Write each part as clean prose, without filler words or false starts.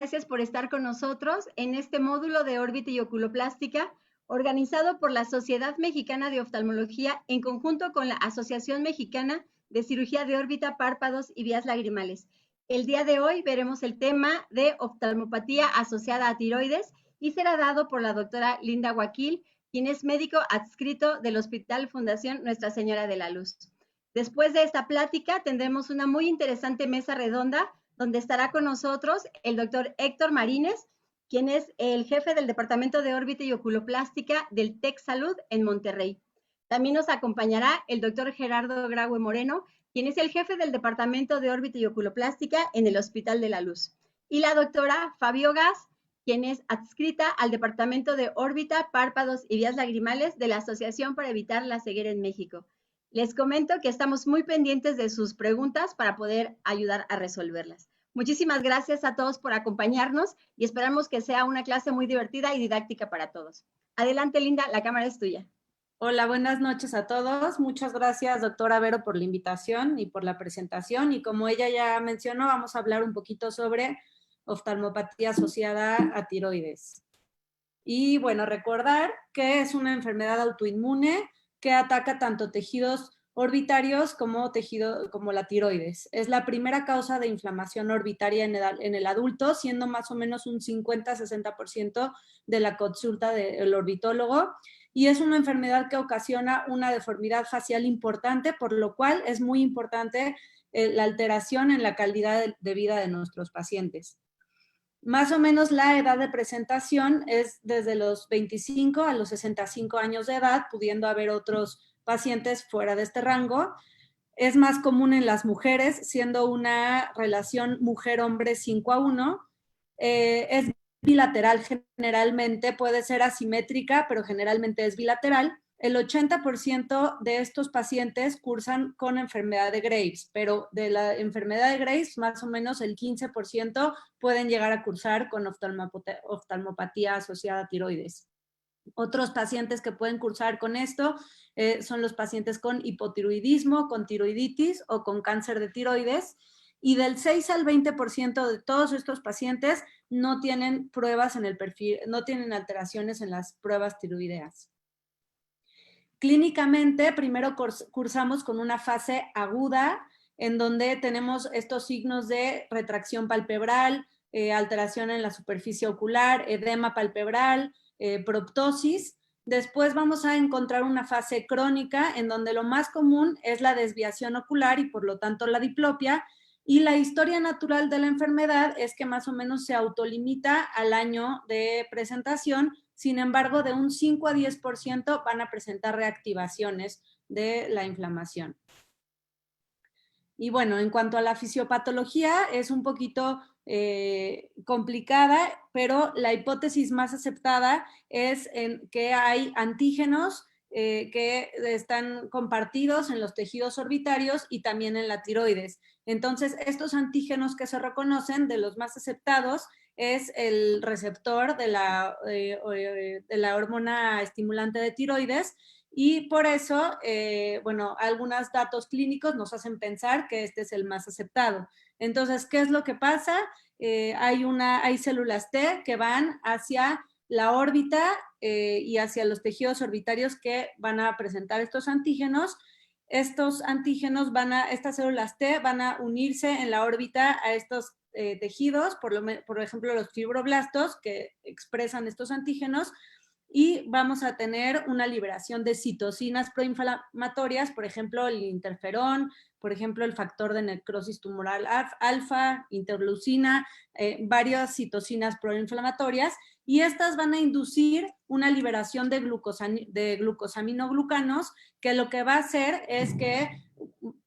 Gracias por estar con nosotros en este módulo de órbita y oculoplástica organizado por la Sociedad Mexicana de Oftalmología en conjunto con la Asociación Mexicana de Cirugía de órbita, párpados y vías lagrimales. El día de hoy veremos el tema de oftalmopatía asociada a tiroides y será dado por la doctora Linda Guaquil, quien es médico adscrito del Hospital Fundación Nuestra Señora de la Luz. Después de esta plática tendremos una muy interesante mesa redonda donde estará con nosotros el doctor Héctor Marínez, quien es el jefe del Departamento de Órbita y Oculoplástica del TEC Salud en Monterrey. También nos acompañará el doctor Gerardo Graue Moreno, quien es el jefe del Departamento de Órbita y Oculoplástica en el Hospital de la Luz. Y la doctora Fabio Gas, quien es adscrita al Departamento de Órbita, Párpados y Vías Lagrimales de la Asociación para Evitar la Ceguera en México. Les comento que estamos muy pendientes de sus preguntas para poder ayudar a resolverlas. Muchísimas gracias a todos por acompañarnos y esperamos que sea una clase muy divertida y didáctica para todos. Adelante, Linda, la cámara es tuya. Hola, buenas noches a todos. Muchas gracias, doctora Vero, por la invitación y por la presentación. Y como ella ya mencionó, vamos a hablar un poquito sobre oftalmopatía asociada a tiroides. Y bueno, recordar que es una enfermedad autoinmune que ataca tanto tejidos orbitarios como la tiroides. Es la primera causa de inflamación orbitaria en el adulto, siendo más o menos un 50-60% de la consulta del orbitólogo. Y es una enfermedad que ocasiona una deformidad facial importante, por lo cual es muy importante la alteración en la calidad de vida de nuestros pacientes. Más o menos la edad de presentación es desde los 25 a los 65 años de edad, pudiendo haber otros pacientes fuera de este rango. Es más común en las mujeres, siendo una relación mujer-hombre 5:1. Es bilateral generalmente, puede ser asimétrica, pero generalmente es bilateral. El 80% de estos pacientes cursan con enfermedad de Graves, pero de la enfermedad de Graves, más o menos el 15% pueden llegar a cursar con oftalmopatía asociada a tiroides. Otros pacientes que pueden cursar con esto son los pacientes con hipotiroidismo, con tiroiditis o con cáncer de tiroides. Y del 6 al 20% de todos estos pacientes no tienen pruebas en el perfil, no tienen alteraciones en las pruebas tiroideas. Clínicamente, primero cursamos con una fase aguda, en donde tenemos estos signos de retracción palpebral, alteración en la superficie ocular, edema palpebral, proptosis. Después vamos a encontrar una fase crónica, en donde lo más común es la desviación ocular y por lo tanto la diplopia. Y la historia natural de la enfermedad es que más o menos se autolimita al año de presentación. Sin embargo, de un 5 a 10% van a presentar reactivaciones de la inflamación. Y bueno, en cuanto a la fisiopatología, es un poquito complicada, pero la hipótesis más aceptada es que hay antígenos que están compartidos en los tejidos orbitarios y también en la tiroides. Entonces, estos antígenos que se reconocen, de los más aceptados, es el receptor de la hormona estimulante de tiroides, y por eso, bueno, algunos datos clínicos nos hacen pensar que este es el más aceptado. Entonces, ¿qué es lo que pasa? Hay células T que van hacia la órbita y hacia los tejidos orbitarios que van a presentar estos antígenos. Estos antígenos estas células T van a unirse en la órbita a estos tejidos, por ejemplo, los fibroblastos que expresan estos antígenos, y vamos a tener una liberación de citocinas proinflamatorias, por ejemplo, el interferón, por ejemplo, el factor de necrosis tumoral alfa, interleucina, varias citocinas proinflamatorias, y estas van a inducir una liberación de glucosaminoglucanos, que lo que va a hacer es que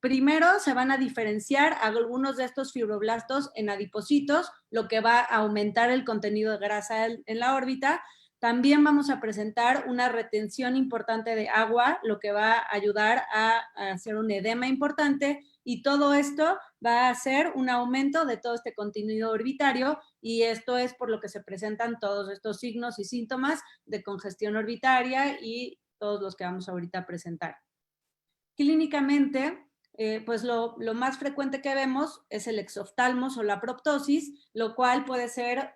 primero se van a diferenciar algunos de estos fibroblastos en adipocitos, lo que va a aumentar el contenido de grasa en la órbita. También vamos a presentar una retención importante de agua, lo que va a ayudar a hacer un edema importante, y todo esto va a hacer un aumento de todo este contenido orbitario, y esto es por lo que se presentan todos estos signos y síntomas de congestión orbitaria y todos los que vamos ahorita a presentar. Clínicamente, pues lo más frecuente que vemos es el exoftalmos o la proptosis, lo cual puede ser,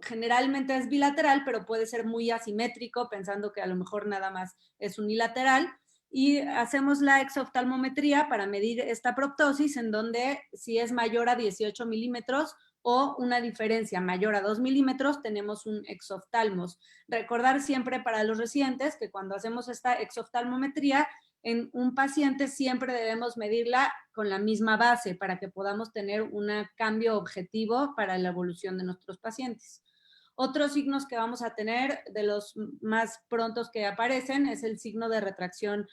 generalmente es bilateral, pero puede ser muy asimétrico, pensando que a lo mejor nada más es unilateral. Y hacemos la exoftalmometría para medir esta proptosis, en donde si es mayor a 18 milímetros o una diferencia mayor a 2 milímetros, tenemos un exoftalmos. Recordar siempre para los residentes que cuando hacemos esta exoftalmometría, en un paciente siempre debemos medirla con la misma base para que podamos tener un cambio objetivo para la evolución de nuestros pacientes. Otros signos que vamos a tener, de los más prontos que aparecen, es el signo de retracción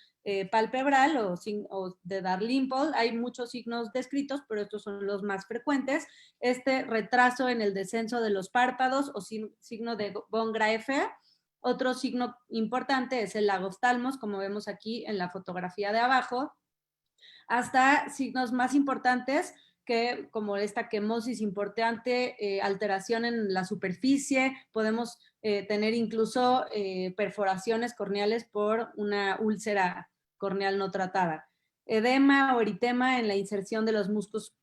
palpebral o de Dalrymple. Hay muchos signos descritos, pero estos son los más frecuentes. Este retraso en el descenso de los párpados o signo de von Graefe. Otro signo importante es el lagoftalmos, como vemos aquí en la fotografía de abajo, hasta signos más importantes que como esta quemosis importante, alteración en la superficie, podemos tener incluso perforaciones corneales por una úlcera corneal no tratada. Edema o eritema en la inserción de los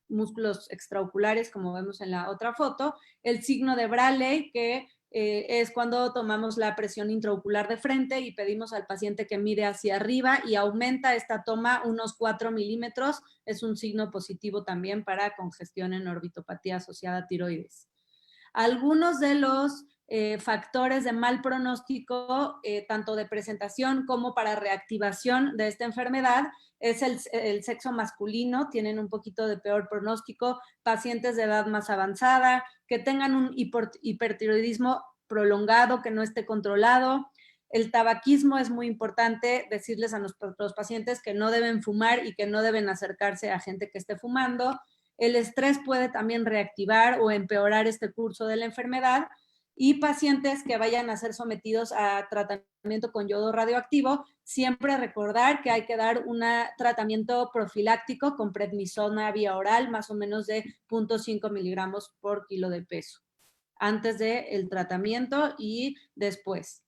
músculos extraoculares, como vemos en la otra foto. El signo de Braley, que es cuando tomamos la presión intraocular de frente y pedimos al paciente que mire hacia arriba y aumenta esta toma unos 4 milímetros. Es un signo positivo también para congestión en orbitopatía asociada a tiroides. Algunos de los factores de mal pronóstico, tanto de presentación como para reactivación de esta enfermedad, es el sexo masculino, tienen un poquito de peor pronóstico, pacientes de edad más avanzada, que tengan un hipertiroidismo prolongado, que no esté controlado. El tabaquismo es muy importante, decirles a los pacientes que no deben fumar y que no deben acercarse a gente que esté fumando. El estrés puede también reactivar o empeorar este curso de la enfermedad, y pacientes que vayan a ser sometidos a tratamiento con yodo radioactivo, siempre recordar que hay que dar un tratamiento profiláctico con prednisona vía oral, más o menos de 0.5 miligramos por kilo de peso, antes del tratamiento y después.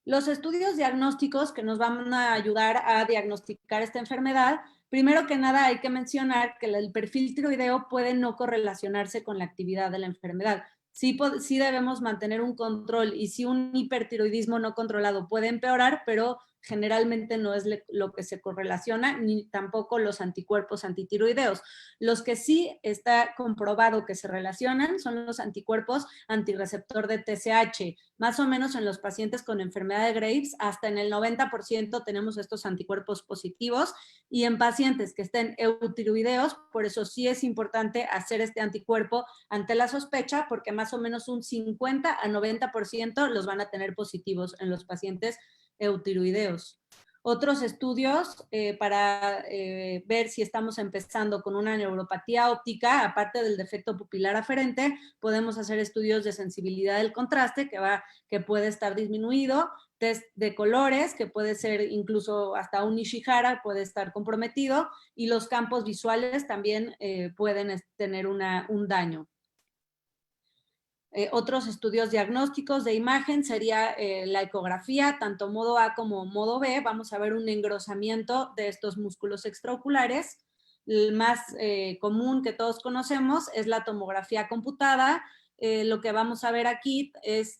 Los estudios diagnósticos que nos van a ayudar a diagnosticar esta enfermedad, primero que nada hay que mencionar que el perfil tiroideo puede no correlacionarse con la actividad de la enfermedad. Sí debemos mantener un control, y si un hipertiroidismo no controlado puede empeorar, pero generalmente no es lo que se correlaciona, ni tampoco los anticuerpos antitiroideos. Los que sí está comprobado que se relacionan son los anticuerpos antirreceptor de TSH. Más o menos en los pacientes con enfermedad de Graves, hasta en el 90% tenemos estos anticuerpos positivos, y en pacientes que estén eutiroideos, por eso sí es importante hacer este anticuerpo ante la sospecha, porque más o menos un 50 a 90% los van a tener positivos en los pacientes eutiroideos. Otros estudios para ver si estamos empezando con una neuropatía óptica, aparte del defecto pupilar aferente, podemos hacer estudios de sensibilidad del contraste, que puede estar disminuido, test de colores, que puede ser incluso hasta un Ishihara, puede estar comprometido, y los campos visuales también pueden tener un daño. Otros estudios diagnósticos de imagen sería la ecografía, tanto modo A como modo B. Vamos a ver un engrosamiento de estos músculos extraoculares. El más común que todos conocemos es la tomografía computada. Lo que vamos a ver aquí es,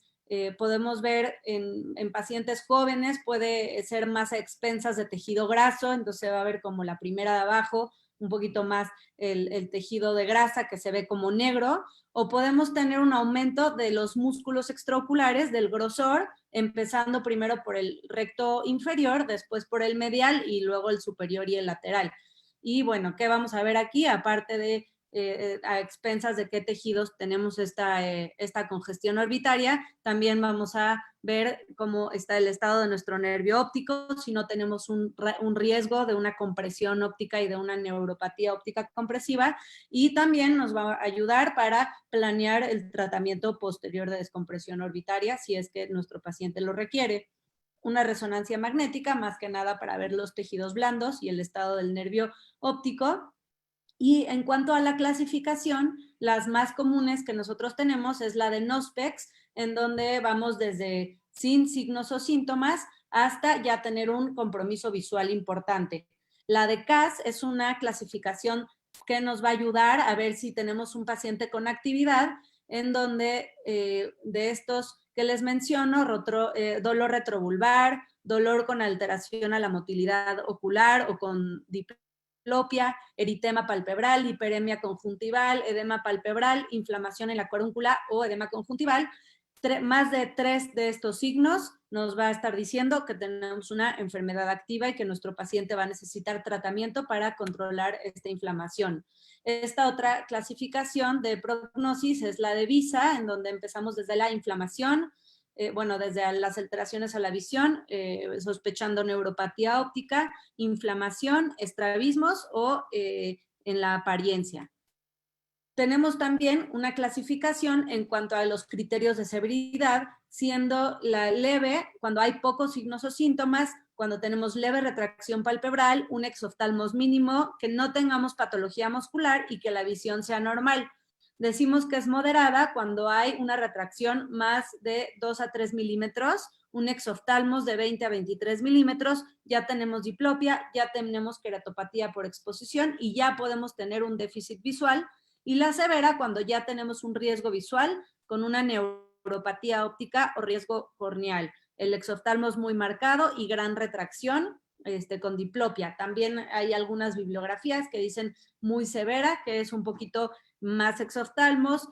podemos ver en pacientes jóvenes, puede ser más a expensas de tejido graso, entonces se va a ver como la primera de abajo, un poquito más el tejido de grasa que se ve como negro, o podemos tener un aumento de los músculos extraoculares, del grosor, empezando primero por el recto inferior, después por el medial y luego el superior y el lateral. Y bueno, ¿qué vamos a ver aquí? Aparte de a expensas de qué tejidos tenemos esta congestión orbitaria, también vamos a ver cómo está el estado de nuestro nervio óptico, si no tenemos un riesgo de una compresión óptica y de una neuropatía óptica compresiva, y también nos va a ayudar para planear el tratamiento posterior de descompresión orbitaria si es que nuestro paciente lo requiere. Una resonancia magnética, más que nada para ver los tejidos blandos y el estado del nervio óptico. Y en cuanto a la clasificación, las más comunes que nosotros tenemos es la de NOSPEX, en donde vamos desde sin signos o síntomas hasta ya tener un compromiso visual importante. La de CAS es una clasificación que nos va a ayudar a ver si tenemos un paciente con actividad, en donde de estos que les menciono, dolor retrovulvar, dolor con alteración a la motilidad ocular o con diplopia, eritema palpebral, hiperemia conjuntival, edema palpebral, inflamación en la cuadrícula o edema conjuntival, más de 3 de estos signos nos va a estar diciendo que tenemos una enfermedad activa y que nuestro paciente va a necesitar tratamiento para controlar esta inflamación. Esta otra clasificación de prognosis es la de VISA, en donde empezamos desde la inflamación, desde las alteraciones a la visión, sospechando neuropatía óptica, inflamación, estrabismos o en la apariencia. Tenemos también una clasificación en cuanto a los criterios de severidad, siendo la leve cuando hay pocos signos o síntomas, cuando tenemos leve retracción palpebral, un exoftalmos mínimo, que no tengamos patología muscular y que la visión sea normal. Decimos que es moderada cuando hay una retracción más de 2 a 3 milímetros, un exoftalmos de 20 a 23 milímetros, ya tenemos diplopia, ya tenemos queratopatía por exposición y ya podemos tener un déficit visual. Y la severa cuando ya tenemos un riesgo visual con una neuropatía óptica o riesgo corneal. El exoftalmos muy marcado y gran retracción con diplopia. También hay algunas bibliografías que dicen muy severa, que es un poquito más exoftalmos,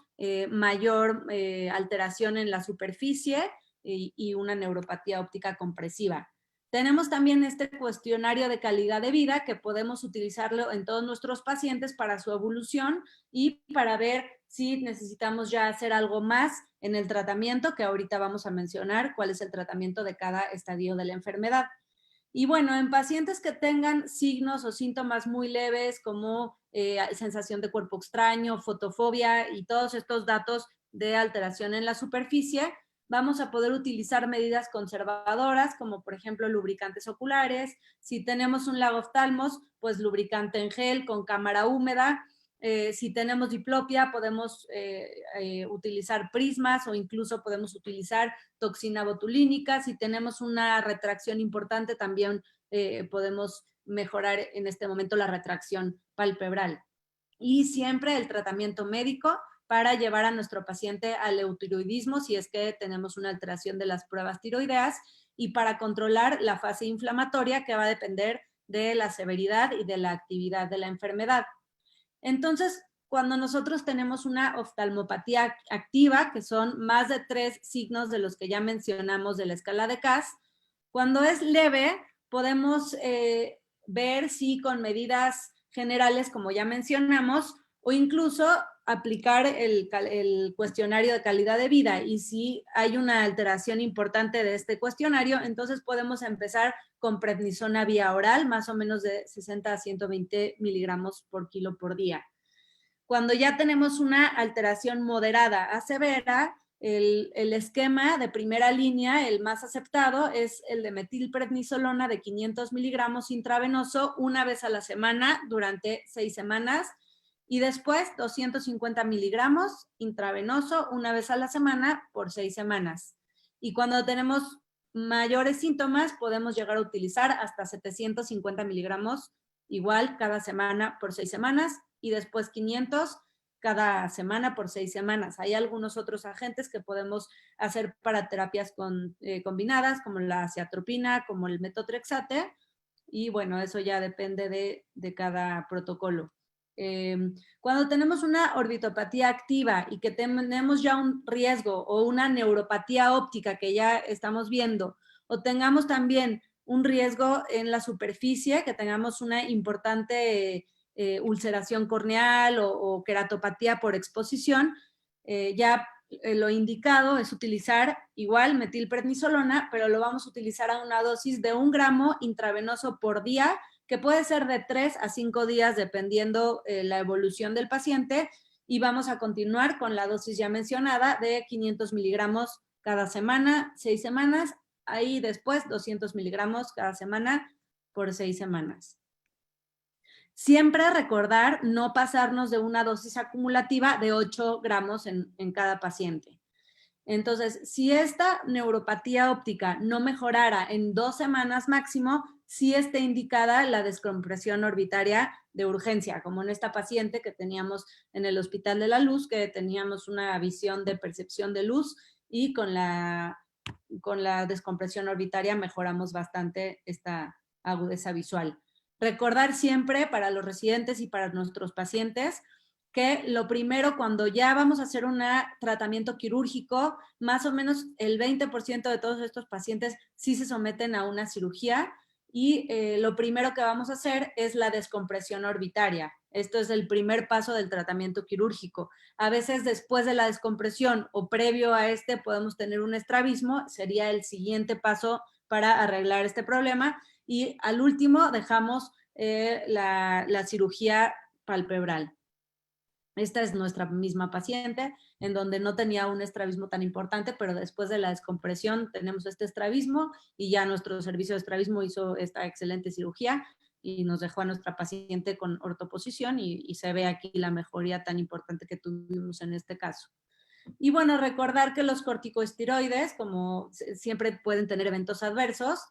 mayor alteración en la superficie y una neuropatía óptica compresiva. Tenemos también este cuestionario de calidad de vida que podemos utilizarlo en todos nuestros pacientes para su evolución y para ver si necesitamos ya hacer algo más en el tratamiento, que ahorita vamos a mencionar cuál es el tratamiento de cada estadio de la enfermedad. Y bueno, en pacientes que tengan signos o síntomas muy leves como sensación de cuerpo extraño, fotofobia y todos estos datos de alteración en la superficie, vamos a poder utilizar medidas conservadoras, como por ejemplo lubricantes oculares. Si tenemos un lagoftalmos, pues lubricante en gel con cámara húmeda. Si tenemos diplopia, podemos utilizar prismas o incluso podemos utilizar toxina botulínica. Si tenemos una retracción importante, también podemos mejorar en este momento la retracción palpebral. Y siempre el tratamiento médico para llevar a nuestro paciente al eutiroidismo si es que tenemos una alteración de las pruebas tiroideas y para controlar la fase inflamatoria que va a depender de la severidad y de la actividad de la enfermedad. Entonces, cuando nosotros tenemos una oftalmopatía activa, que son más de 3 signos de los que ya mencionamos de la escala de CAS, cuando es leve, podemos ver si con medidas generales, como ya mencionamos, o incluso aplicar el cuestionario de calidad de vida. Y si hay una alteración importante de este cuestionario, entonces podemos empezar con prednisona vía oral, más o menos de 60 a 120 miligramos por kilo por día. Cuando ya tenemos una alteración moderada a severa, el esquema de primera línea, el más aceptado, es el de metilprednisolona de 500 miligramos intravenoso una vez a la semana durante 6 semanas y después 250 miligramos intravenoso una vez a la semana por 6 semanas. Y cuando tenemos mayores síntomas, podemos llegar a utilizar hasta 750 miligramos igual cada semana por 6 semanas y después 500 cada semana por 6 semanas. Hay algunos otros agentes que podemos hacer para terapias combinadas, como la aciatropina, como el metotrexate, y bueno, eso ya depende de cada protocolo. Cuando tenemos una orbitopatía activa y que tenemos ya un riesgo o una neuropatía óptica que ya estamos viendo, o tengamos también un riesgo en la superficie, que tengamos una importante ulceración corneal o queratopatía por exposición, lo indicado es utilizar igual metilprednisolona, pero lo vamos a utilizar a una dosis de 1 gramo intravenoso por día, que puede ser de 3 a 5 días dependiendo la evolución del paciente, y vamos a continuar con la dosis ya mencionada de 500 miligramos cada semana, 6 semanas, ahí después 200 miligramos cada semana por 6 semanas. Siempre recordar no pasarnos de una dosis acumulativa de 8 gramos en cada paciente. Entonces, si esta neuropatía óptica no mejorara en 2 semanas máximo, sí esté indicada la descompresión orbitaria de urgencia, como en esta paciente que teníamos en el Hospital de la Luz, que teníamos una visión de percepción de luz y con la descompresión orbitaria mejoramos bastante esta agudeza visual. Recordar siempre para los residentes y para nuestros pacientes que lo primero, cuando ya vamos a hacer un tratamiento quirúrgico, más o menos el 20% de todos estos pacientes sí se someten a una cirugía y lo primero que vamos a hacer es la descompresión orbitaria. Esto es el primer paso del tratamiento quirúrgico. A veces después de la descompresión o previo a este podemos tener un estrabismo, sería el siguiente paso para arreglar este problema. Y al último dejamos la cirugía palpebral. Esta es nuestra misma paciente, en donde no tenía un estrabismo tan importante, pero después de la descompresión tenemos este estrabismo y ya nuestro servicio de estrabismo hizo esta excelente cirugía y nos dejó a nuestra paciente con ortoposición y se ve aquí la mejoría tan importante que tuvimos en este caso. Y bueno, recordar que los corticosteroides, como siempre pueden tener eventos adversos,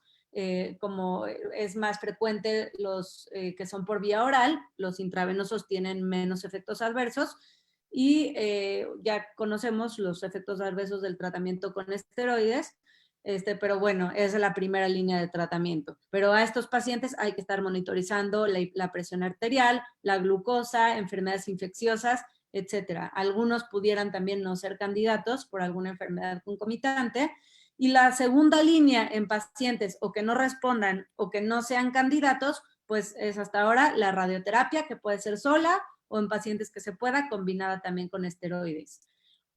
como es más frecuente los que son por vía oral, los intravenosos tienen menos efectos adversos y ya conocemos los efectos adversos del tratamiento con esteroides, pero bueno, es la primera línea de tratamiento. Pero a estos pacientes hay que estar monitorizando la presión arterial, la glucosa, enfermedades infecciosas, etcétera. Algunos pudieran también no ser candidatos por alguna enfermedad concomitante. Y la segunda línea en pacientes o que no respondan o que no sean candidatos, pues es hasta ahora la radioterapia, que puede ser sola o en pacientes que se pueda, combinada también con esteroides.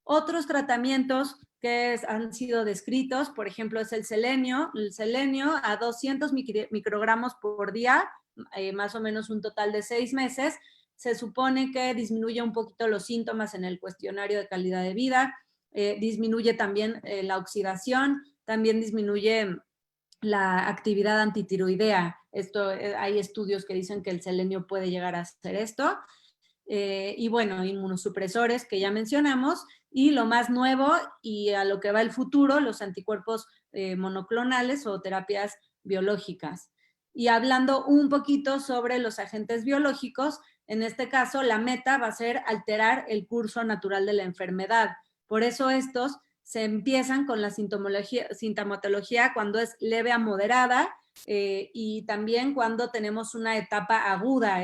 Otros tratamientos que han sido descritos, por ejemplo, es el selenio. El selenio a 200 microgramos por día, más o menos un total de 6 meses, se supone que disminuye un poquito los síntomas en el cuestionario de calidad de vida, disminuye también la oxidación, también disminuye la actividad antitiroidea. Hay estudios que dicen que el selenio puede llegar a hacer esto. Y bueno, inmunosupresores que ya mencionamos, y lo más nuevo y a lo que va el futuro, los anticuerpos monoclonales o terapias biológicas. Y hablando un poquito sobre los agentes biológicos, en este caso la meta va a ser alterar el curso natural de la enfermedad. Por eso estos se empiezan con la sintomatología cuando es leve a moderada, y también cuando tenemos una etapa aguda.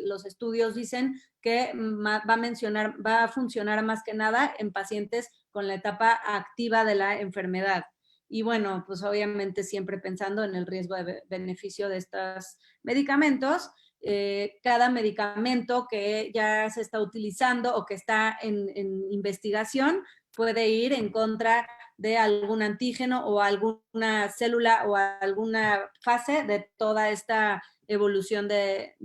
Los estudios dicen que va a funcionar más que nada en pacientes con la etapa activa de la enfermedad. Y bueno, pues obviamente siempre pensando en el riesgo de beneficio de estos medicamentos. Cada medicamento que ya se está utilizando o que está en investigación puede ir en contra de algún antígeno o alguna célula o alguna fase de toda esta evolución de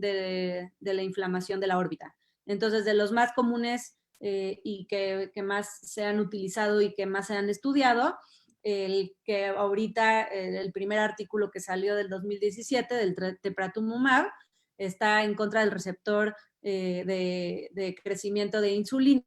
la inflamación de la órbita. Entonces, de los más comunes y que más se han utilizado y que más se han estudiado, el que ahorita el primer artículo que salió del 2017 del tepratumumab está en contra del receptor de crecimiento de insulina,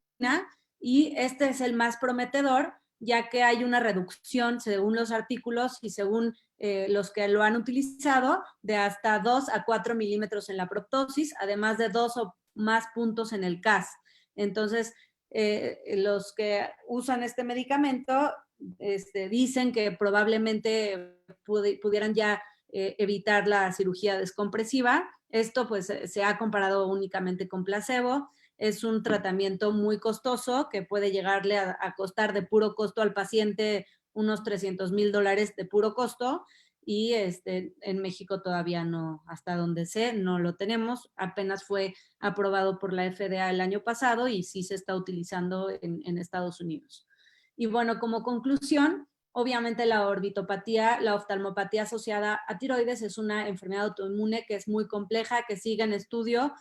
y este es el más prometedor, ya que hay una reducción, según los artículos y según los que lo han utilizado, de hasta 2 a 4 milímetros en la proptosis, además de 2 o más puntos en el CAS. Entonces, los que usan este medicamento dicen que probablemente pudieran ya evitar la cirugía descompresiva. Esto pues se ha comparado únicamente con placebo. Es un tratamiento muy costoso que puede llegarle a costar de puro costo al paciente unos $300,000 de puro costo, y en México todavía no, hasta donde sé, no lo tenemos. Apenas fue aprobado por la FDA el año pasado y sí se está utilizando en Estados Unidos. Y bueno, como conclusión, obviamente la orbitopatía, la oftalmopatía asociada a tiroides es una enfermedad autoinmune que es muy compleja, que sigue en estudio,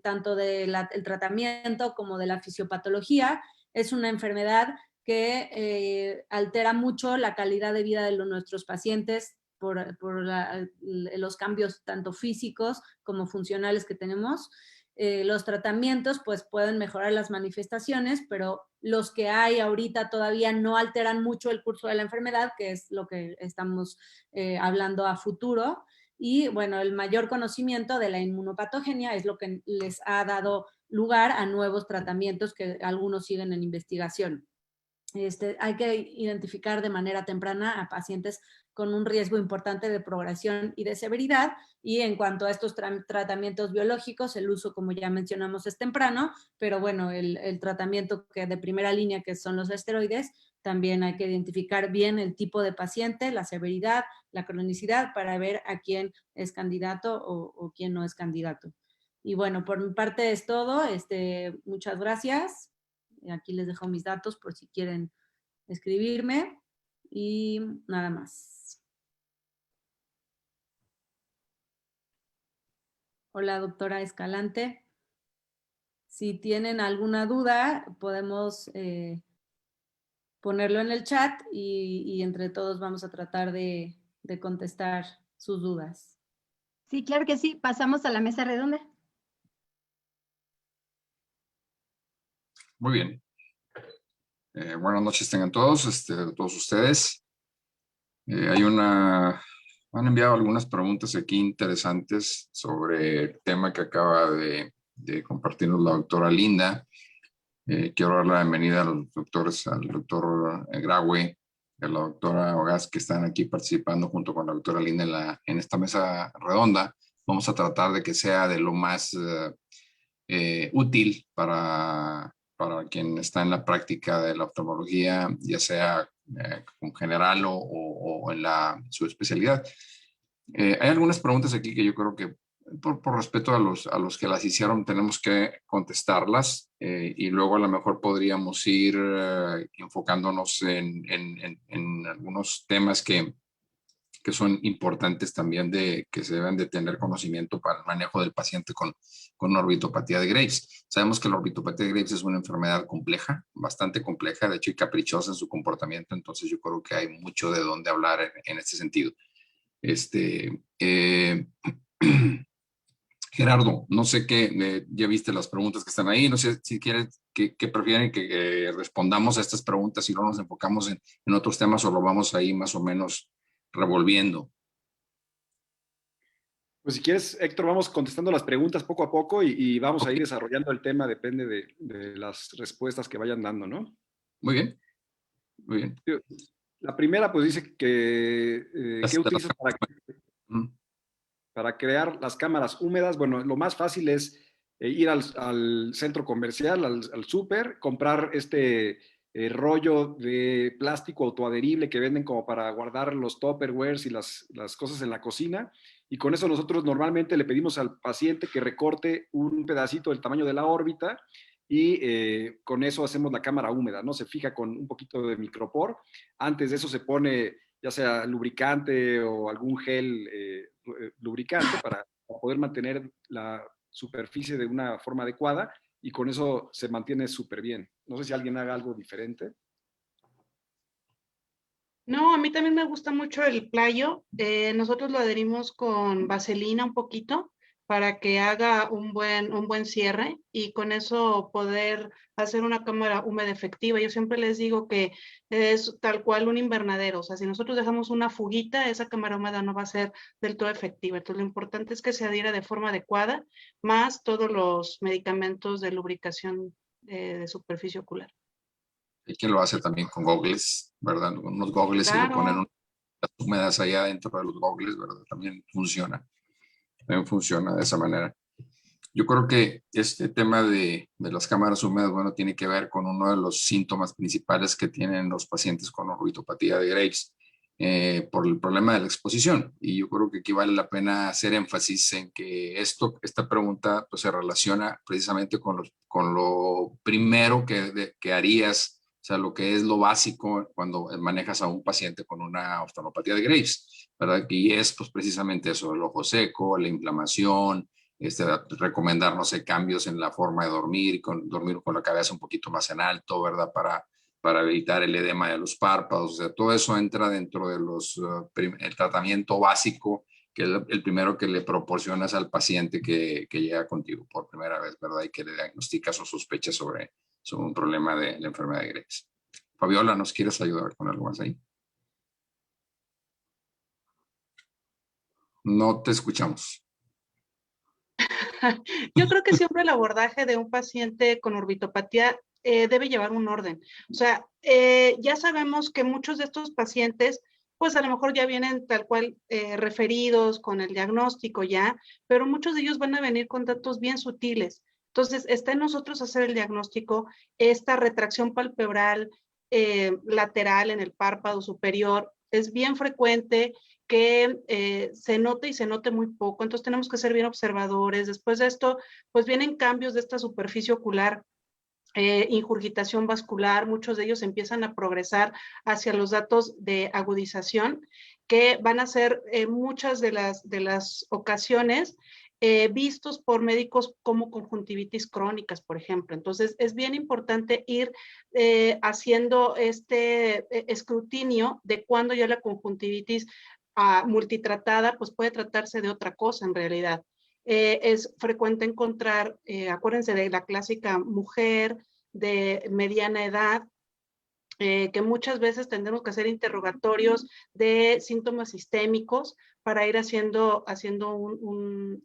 tanto del tratamiento como de la fisiopatología. Es una enfermedad que altera mucho la calidad de vida de nuestros pacientes por los cambios tanto físicos como funcionales que tenemos. Los tratamientos pues pueden mejorar las manifestaciones, pero los que hay ahorita todavía no alteran mucho el curso de la enfermedad, que es lo que estamos hablando a futuro. y bueno, el mayor conocimiento de la inmunopatogenia es lo que les ha dado lugar a nuevos tratamientos que algunos siguen en investigación. Hay que identificar de manera temprana a pacientes con un riesgo importante de progresión y de severidad, y en cuanto a estos tratamientos biológicos, el uso, como ya mencionamos, es temprano, pero bueno, el tratamiento que de primera línea, que son los esteroides, también hay que identificar bien el tipo de paciente, la severidad, la cronicidad, para ver a quién es candidato o quién no es candidato. Y bueno, por mi parte es todo. Muchas gracias. Aquí les dejo mis datos por si quieren escribirme y nada más. Hola, doctora Escalante. Si tienen alguna duda, podemos ponerlo en el chat y entre todos vamos a tratar de contestar sus dudas. Sí, claro que sí. Pasamos a la mesa redonda. Muy bien. Buenas noches tengan todos, todos ustedes. Han enviado algunas preguntas aquí interesantes sobre el tema que acaba de compartirnos la doctora Linda. Quiero dar la bienvenida a los doctores, al doctor Graue y a la doctora Ogaz, que están aquí participando junto con la doctora Linda en esta mesa redonda. Vamos a tratar de que sea de lo más útil para quien está en la práctica de la oftalmología, ya sea en general o en su especialidad. Hay algunas preguntas aquí que yo creo que por respeto a los que las hicieron tenemos que contestarlas, y luego a lo mejor podríamos ir enfocándonos en algunos temas que son importantes también que se deben de tener conocimiento para el manejo del paciente con orbitopatía de Graves. Sabemos que la orbitopatía de Graves es una enfermedad compleja, bastante compleja, de hecho y caprichosa en su comportamiento, entonces yo creo que hay mucho de dónde hablar en este sentido. Gerardo, no sé qué, ya viste las preguntas que están ahí, no sé si quieres, que prefieren que respondamos a estas preguntas y no nos enfocamos en otros temas, o lo vamos ahí más o menos revolviendo. Pues si quieres, Héctor, vamos contestando las preguntas poco a poco y vamos a ir desarrollando el tema, depende de las respuestas que vayan dando, ¿no? Muy bien, muy bien. La primera, pues dice que ¿qué utilizas para crear las cámaras húmedas? Bueno, lo más fácil es ir al centro comercial, al súper, comprar rollo de plástico autoadherible que venden como para guardar los tupperwares y las cosas en la cocina, y con eso nosotros normalmente le pedimos al paciente que recorte un pedacito del tamaño de la órbita, y con eso hacemos la cámara húmeda, ¿no? Se fija con un poquito de micropor. Antes de eso se pone ya sea lubricante o algún gel lubricante para poder mantener la superficie de una forma adecuada, y con eso se mantiene súper bien. No sé si alguien haga algo diferente. No, a mí también me gusta mucho el playo. Nosotros lo adherimos con vaselina un poquito para que haga un buen cierre, y con eso poder hacer una cámara húmeda efectiva. Yo siempre les digo que es tal cual un invernadero. O sea, si nosotros dejamos una fuguita, esa cámara húmeda no va a ser del todo efectiva. Entonces, lo importante es que se adhiera de forma adecuada, más todos los medicamentos de lubricación de superficie ocular. Hay quien lo hace también con gogles, ¿verdad? Con unos gogles, claro. Y le ponen unas húmedas allá dentro de los gogles, ¿verdad? También funciona de esa manera. Yo creo que este tema de las cámaras húmedas, bueno, tiene que ver con uno de los síntomas principales que tienen los pacientes con orbitopatía de Graves, por el problema de la exposición. Y yo creo que aquí vale la pena hacer énfasis en que esta pregunta pues, se relaciona precisamente con lo primero que harías, o sea, lo que es lo básico cuando manejas a un paciente con una oftalmopatía de Graves, ¿verdad? Y es pues precisamente eso, el ojo seco, la inflamación, recomendar, no sé, cambios en la forma de dormir con la cabeza un poquito más en alto, ¿verdad? Para evitar el edema de los párpados, o sea, todo eso entra dentro de el tratamiento básico, que es el primero que le proporcionas al paciente que llega contigo por primera vez, ¿verdad? Y que le diagnosticas o sospechas sobre un problema de la enfermedad de Graves. Fabiola, ¿nos quieres ayudar con algo más ahí? No te escuchamos. Yo creo que siempre el abordaje de un paciente con orbitopatía debe llevar un orden. O sea, ya sabemos que muchos de estos pacientes, pues a lo mejor ya vienen tal cual referidos con el diagnóstico ya, pero muchos de ellos van a venir con datos bien sutiles. Entonces, está en nosotros hacer el diagnóstico, esta retracción palpebral lateral en el párpado superior es bien frecuente que se note y se note muy poco, entonces tenemos que ser bien observadores. Después de esto, pues vienen cambios de esta superficie ocular, ingurgitación vascular, muchos de ellos empiezan a progresar hacia los datos de agudización, que van a ser muchas de las ocasiones vistos por médicos como conjuntivitis crónicas, por ejemplo. Entonces, es bien importante ir haciendo este escrutinio de cuando ya la conjuntivitis multitratada, pues puede tratarse de otra cosa en realidad. Es frecuente encontrar, acuérdense de la clásica mujer de mediana edad, que muchas veces tendremos que hacer interrogatorios de síntomas sistémicos para ir haciendo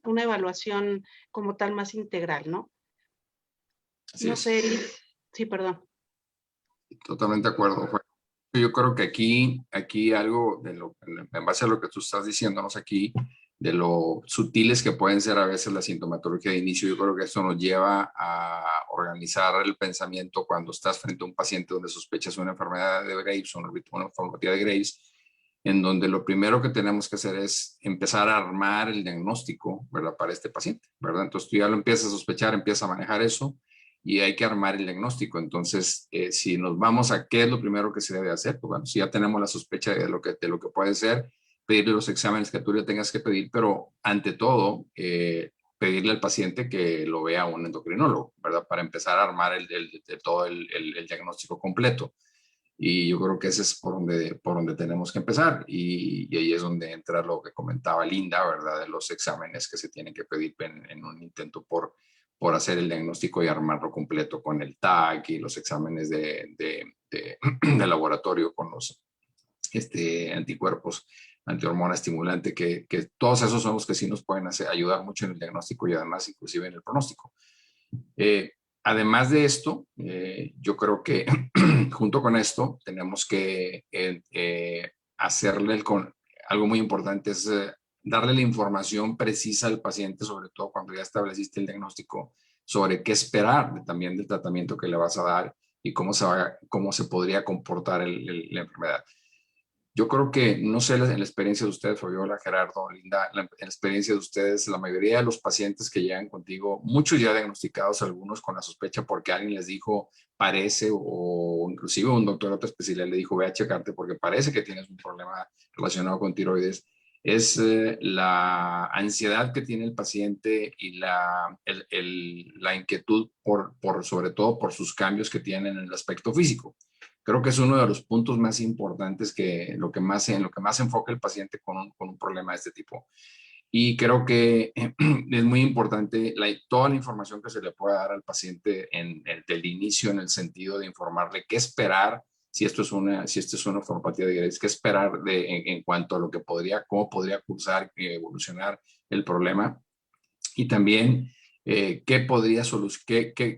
una evaluación como tal más integral, ¿no? Así No es. sé, sí, perdón. Totalmente de acuerdo. Yo creo que aquí algo en base a lo que tú estás diciéndonos aquí, de lo sutiles que pueden ser a veces la sintomatología de inicio, yo creo que esto nos lleva a organizar el pensamiento cuando estás frente a un paciente donde sospechas una enfermedad de Graves o una orbitopatía de Graves, en donde lo primero que tenemos que hacer es empezar a armar el diagnóstico, ¿verdad? Para este paciente, ¿verdad? Entonces tú ya lo empiezas a sospechar, empiezas a manejar eso y hay que armar el diagnóstico. Entonces, si nos vamos a qué es lo primero que se debe hacer, pues bueno, si ya tenemos la sospecha de lo que puede ser, pedirle los exámenes que tú le tengas que pedir, pero ante todo, pedirle al paciente que lo vea un endocrinólogo, ¿verdad? Para empezar a armar todo el diagnóstico completo. Y yo creo que ese es por donde tenemos que empezar. Y ahí es donde entra lo que comentaba Linda, ¿verdad? De los exámenes que se tienen que pedir en un intento por hacer el diagnóstico y armarlo completo con el TAC y los exámenes de laboratorio con los anticuerpos, antihormona estimulante, que todos esos son los que sí nos pueden ayudar mucho en el diagnóstico y además inclusive en el pronóstico. Además de esto, yo creo que junto con esto tenemos que hacerle algo muy importante, es darle la información precisa al paciente, sobre todo cuando ya estableciste el diagnóstico, sobre qué esperar también del tratamiento que le vas a dar y cómo se podría comportar la enfermedad. Yo creo que, no sé, en la experiencia de ustedes, Fabiola, Gerardo, Linda, en la experiencia de ustedes, la mayoría de los pacientes que llegan contigo, muchos ya diagnosticados, algunos con la sospecha porque alguien les dijo, parece, o inclusive un doctor de otra especialidad le dijo, ve a checarte porque parece que tienes un problema relacionado con tiroides, es la ansiedad que tiene el paciente y la inquietud sobre todo por sus cambios que tienen en el aspecto físico. Creo que es uno de los puntos más importantes en lo que más se enfoca el paciente con un problema de este tipo. Y creo que es muy importante toda la información que se le pueda dar al paciente desde el inicio, en el sentido de informarle qué esperar si esto es una orbitopatía de Graves, qué esperar en cuanto a cómo podría cursar y evolucionar el problema. Y también qué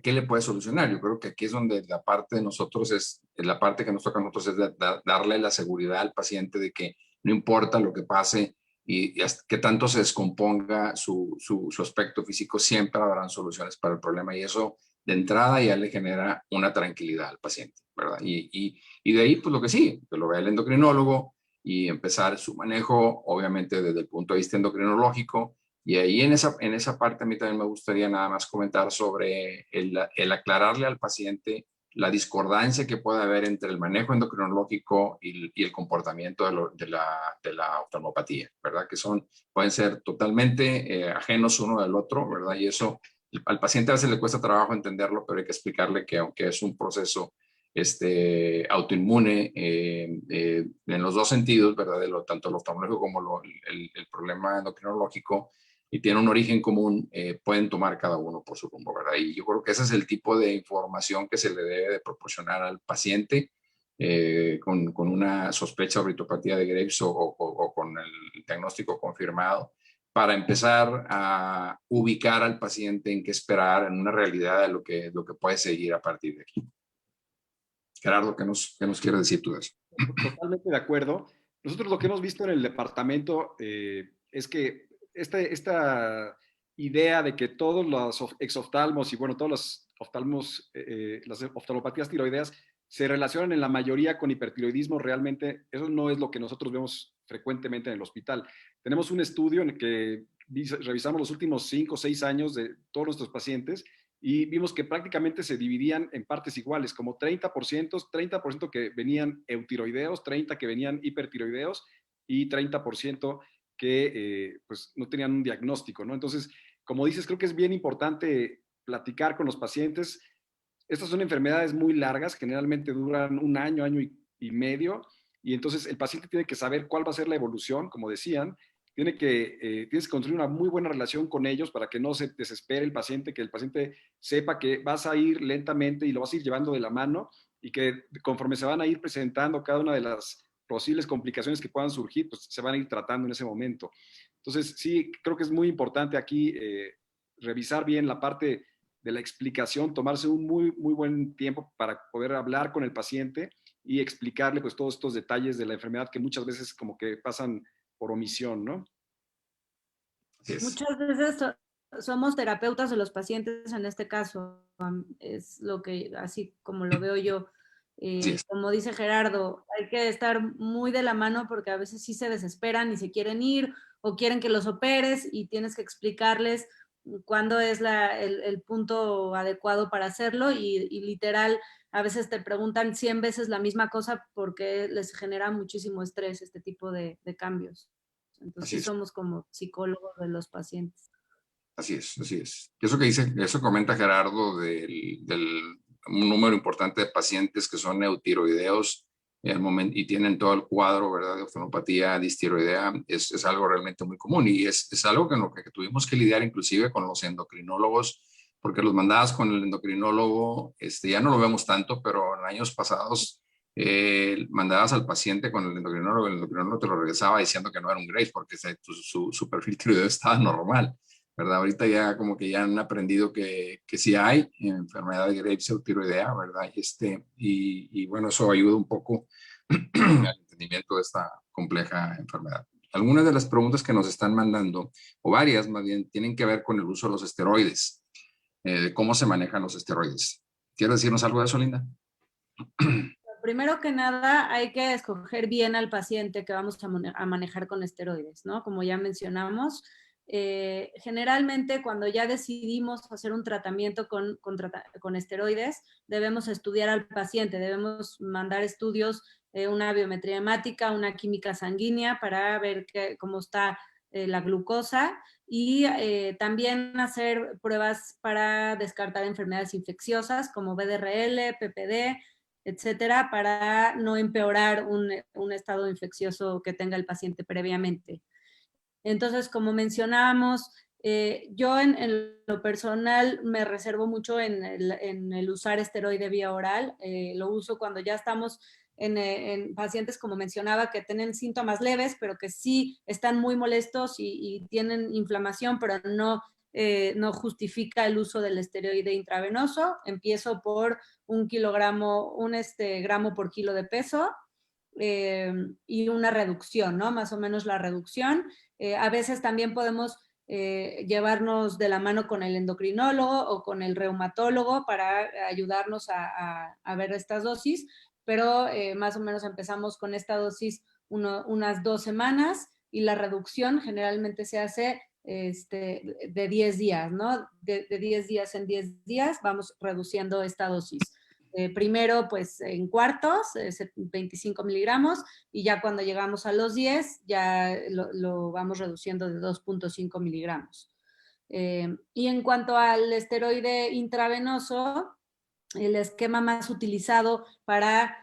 le puede solucionar. Yo creo que aquí es donde la parte de nosotros la parte que nos toca a nosotros es darle la seguridad al paciente de que no importa lo que pase y que tanto se descomponga su aspecto físico, siempre habrán soluciones para el problema, y eso de entrada ya le genera una tranquilidad al paciente, ¿verdad? Y de ahí, pues lo que sí, que lo vea el endocrinólogo y empezar su manejo, obviamente desde el punto de vista endocrinológico. Y ahí en esa parte a mí también me gustaría nada más comentar sobre el aclararle al paciente la discordancia que puede haber entre el manejo endocrinológico y el comportamiento de la oftalmopatía, ¿verdad? Que pueden ser totalmente ajenos uno del otro, ¿verdad? Y eso al paciente a veces le cuesta trabajo entenderlo, pero hay que explicarle que aunque es un proceso autoinmune en los dos sentidos, ¿verdad? Tanto el oftalmológico como el problema endocrinológico, y tiene un origen común, pueden tomar cada uno por su rumbo, ¿verdad? Y yo creo que ese es el tipo de información que se le debe de proporcionar al paciente con una sospecha de orbitopatía de Graves o con diagnóstico confirmado, para empezar a ubicar al paciente en qué esperar en una realidad de lo que puede seguir a partir de aquí. Gerardo, ¿qué nos quieres decir tú de eso? Totalmente de acuerdo. Nosotros lo que hemos visto en el departamento es que esta idea de que todos los exoftalmos y bueno, todos los oftalmos, las oftalmopatías tiroideas se relacionan en la mayoría con hipertiroidismo, realmente eso no es lo que nosotros vemos frecuentemente en el hospital. Tenemos un estudio en el que revisamos los últimos 5 o 6 años de todos nuestros pacientes y vimos que prácticamente se dividían en partes iguales, como 30% que venían eutiroideos, 30% que venían hipertiroideos y 30% que pues no tenían un diagnóstico, ¿no? Entonces, como dices, creo que es bien importante platicar con los pacientes. Estas son enfermedades muy largas, generalmente duran un año, año y medio, y entonces el paciente tiene que saber cuál va a ser la evolución, como decían, tienes que construir una muy buena relación con ellos para que no se desespere el paciente, que el paciente sepa que vas a ir lentamente y lo vas a ir llevando de la mano y que conforme se van a ir presentando cada una de las posibles complicaciones que puedan surgir, pues se van a ir tratando en ese momento. Entonces, sí, creo que es muy importante aquí revisar bien la parte de la explicación, tomarse un muy buen tiempo para poder hablar con el paciente y explicarle pues todos estos detalles de la enfermedad que muchas veces como que pasan por omisión, ¿no? Muchas veces somos terapeutas de los pacientes en este caso, es lo que, así como lo veo yo. Como dice Gerardo, hay que estar muy de la mano porque a veces sí se desesperan y se quieren ir o quieren que los operes y tienes que explicarles cuándo es el punto adecuado para hacerlo y literal a veces te preguntan 100 veces la misma cosa porque les genera muchísimo estrés este tipo de cambios. Entonces sí somos como psicólogos de los pacientes. Así es, así es. Eso comenta Gerardo un número importante de pacientes que son eutiroideos y tienen todo el cuadro, ¿verdad?, de oftalmopatía distiroidea, es algo realmente muy común y es algo con lo que tuvimos que lidiar inclusive con los endocrinólogos, porque los mandadas con el endocrinólogo, ya no lo vemos tanto, pero en años pasados mandabas al paciente con el endocrinólogo te lo regresaba diciendo que no era un Graves porque su perfil tiroideo estaba normal, ¿verdad? Ahorita ya como que ya han aprendido que sí hay enfermedad de Graves eutiroidea, ¿verdad? Y bueno, eso ayuda un poco al entendimiento de esta compleja enfermedad. Algunas de las preguntas que nos están mandando, o varias más bien, tienen que ver con el uso de los esteroides, cómo se manejan los esteroides. ¿Quieres decirnos algo de eso, Linda? Primero que nada, hay que escoger bien al paciente que vamos a manejar con esteroides, ¿no? Como ya mencionamos, generalmente cuando ya decidimos hacer un tratamiento con esteroides, debemos estudiar al paciente, debemos mandar estudios, una biometría hemática, una química sanguínea para ver cómo está la glucosa y también hacer pruebas para descartar enfermedades infecciosas como VDRL, PPD, etcétera, para no empeorar un estado infeccioso que tenga el paciente previamente. Entonces, como mencionábamos, yo en lo personal me reservo mucho en el usar esteroide vía oral. Lo uso cuando ya estamos en pacientes, como mencionaba, que tienen síntomas leves, pero que sí están muy molestos y tienen inflamación, pero no justifica el uso del esteroide intravenoso. Empiezo por un gramo por kilo de peso y una reducción, ¿no? Más o menos la reducción. A veces también podemos llevarnos de la mano con el endocrinólogo o con el reumatólogo para ayudarnos a ver estas dosis, pero más o menos empezamos con esta dosis unas 2 semanas y la reducción generalmente se hace de 10 días, ¿no? De 10 días en 10 días vamos reduciendo esta dosis. Primero, pues en cuartos, 25 miligramos, y ya cuando llegamos a los 10, ya lo vamos reduciendo de 2.5 miligramos. Y en cuanto al esteroide intravenoso, el esquema más utilizado para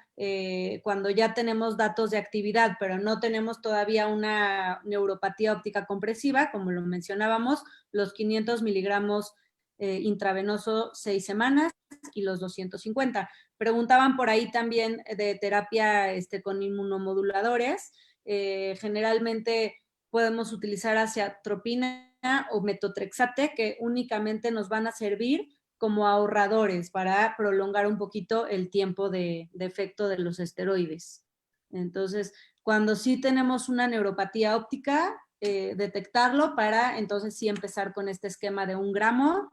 cuando ya tenemos datos de actividad, pero no tenemos todavía una neuropatía óptica compresiva, como lo mencionábamos, los 500 miligramos intravenoso 6 semanas y los 250. Preguntaban por ahí también de terapia con inmunomoduladores. Generalmente podemos utilizar aciatropina o metotrexate, que únicamente nos van a servir como ahorradores para prolongar un poquito el tiempo de efecto de los esteroides. Entonces, cuando sí tenemos una neuropatía óptica, detectarlo para entonces sí empezar con este esquema de 1 gramo,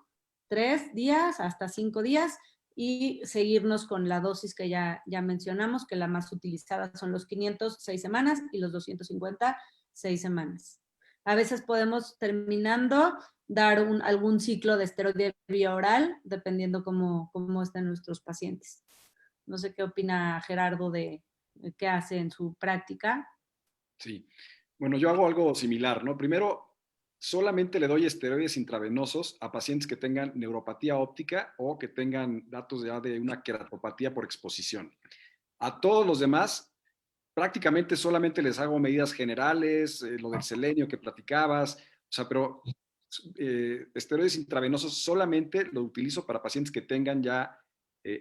3 días hasta 5 días, y seguirnos con la dosis que ya mencionamos, que la más utilizada son los 500, 6 semanas, y los 250, 6 semanas. A veces podemos, terminando, dar algún ciclo de esteroide vía oral, dependiendo cómo estén nuestros pacientes. No sé qué opina Gerardo de qué hace en su práctica. Sí, bueno, yo hago algo similar, ¿no? Primero, solamente le doy esteroides intravenosos a pacientes que tengan neuropatía óptica o que tengan datos ya de una queratopatía por exposición. A todos los demás, prácticamente solamente les hago medidas generales, lo del selenio que platicabas, o sea, pero esteroides intravenosos solamente lo utilizo para pacientes que tengan ya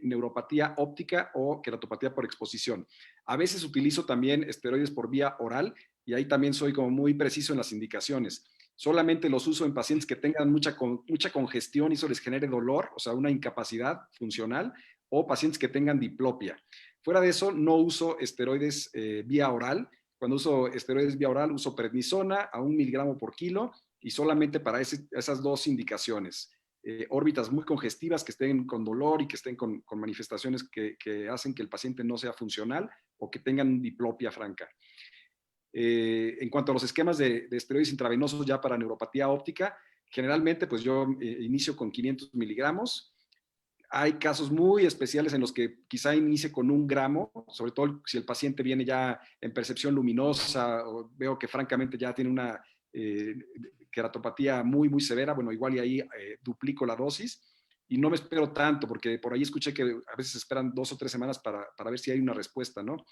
neuropatía óptica o queratopatía por exposición. A veces utilizo también esteroides por vía oral y ahí también soy como muy preciso en las indicaciones. Solamente los uso en pacientes que tengan mucha congestión y eso les genere dolor, o sea, una incapacidad funcional, o pacientes que tengan diplopia. Fuera de eso, no uso esteroides vía oral. Cuando uso esteroides vía oral, uso prednisona a 1 miligramo por kilo y solamente para esas 2 indicaciones. Órbitas muy congestivas que estén con dolor y que estén con manifestaciones que hacen que el paciente no sea funcional o que tengan diplopia franca. En cuanto a los esquemas de esteroides intravenosos ya para neuropatía óptica, generalmente pues yo inicio con 500 miligramos. Hay casos muy especiales en los que quizá inicie con 1 gramo, sobre todo si el paciente viene ya en percepción luminosa o veo que francamente ya tiene una queratopatía muy, muy severa, bueno, igual y ahí duplico la dosis y no me espero tanto, porque por ahí escuché que a veces esperan 2 o 3 semanas para ver si hay una respuesta, ¿no?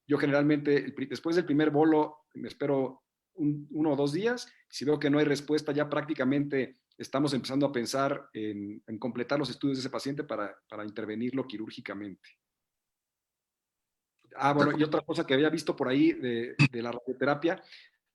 Yo generalmente, después del primer bolo, me espero 1 o 2 días. Si veo que no hay respuesta, ya prácticamente estamos empezando a pensar en completar los estudios de ese paciente para intervenirlo quirúrgicamente. Bueno, y otra cosa que había visto por ahí de la radioterapia.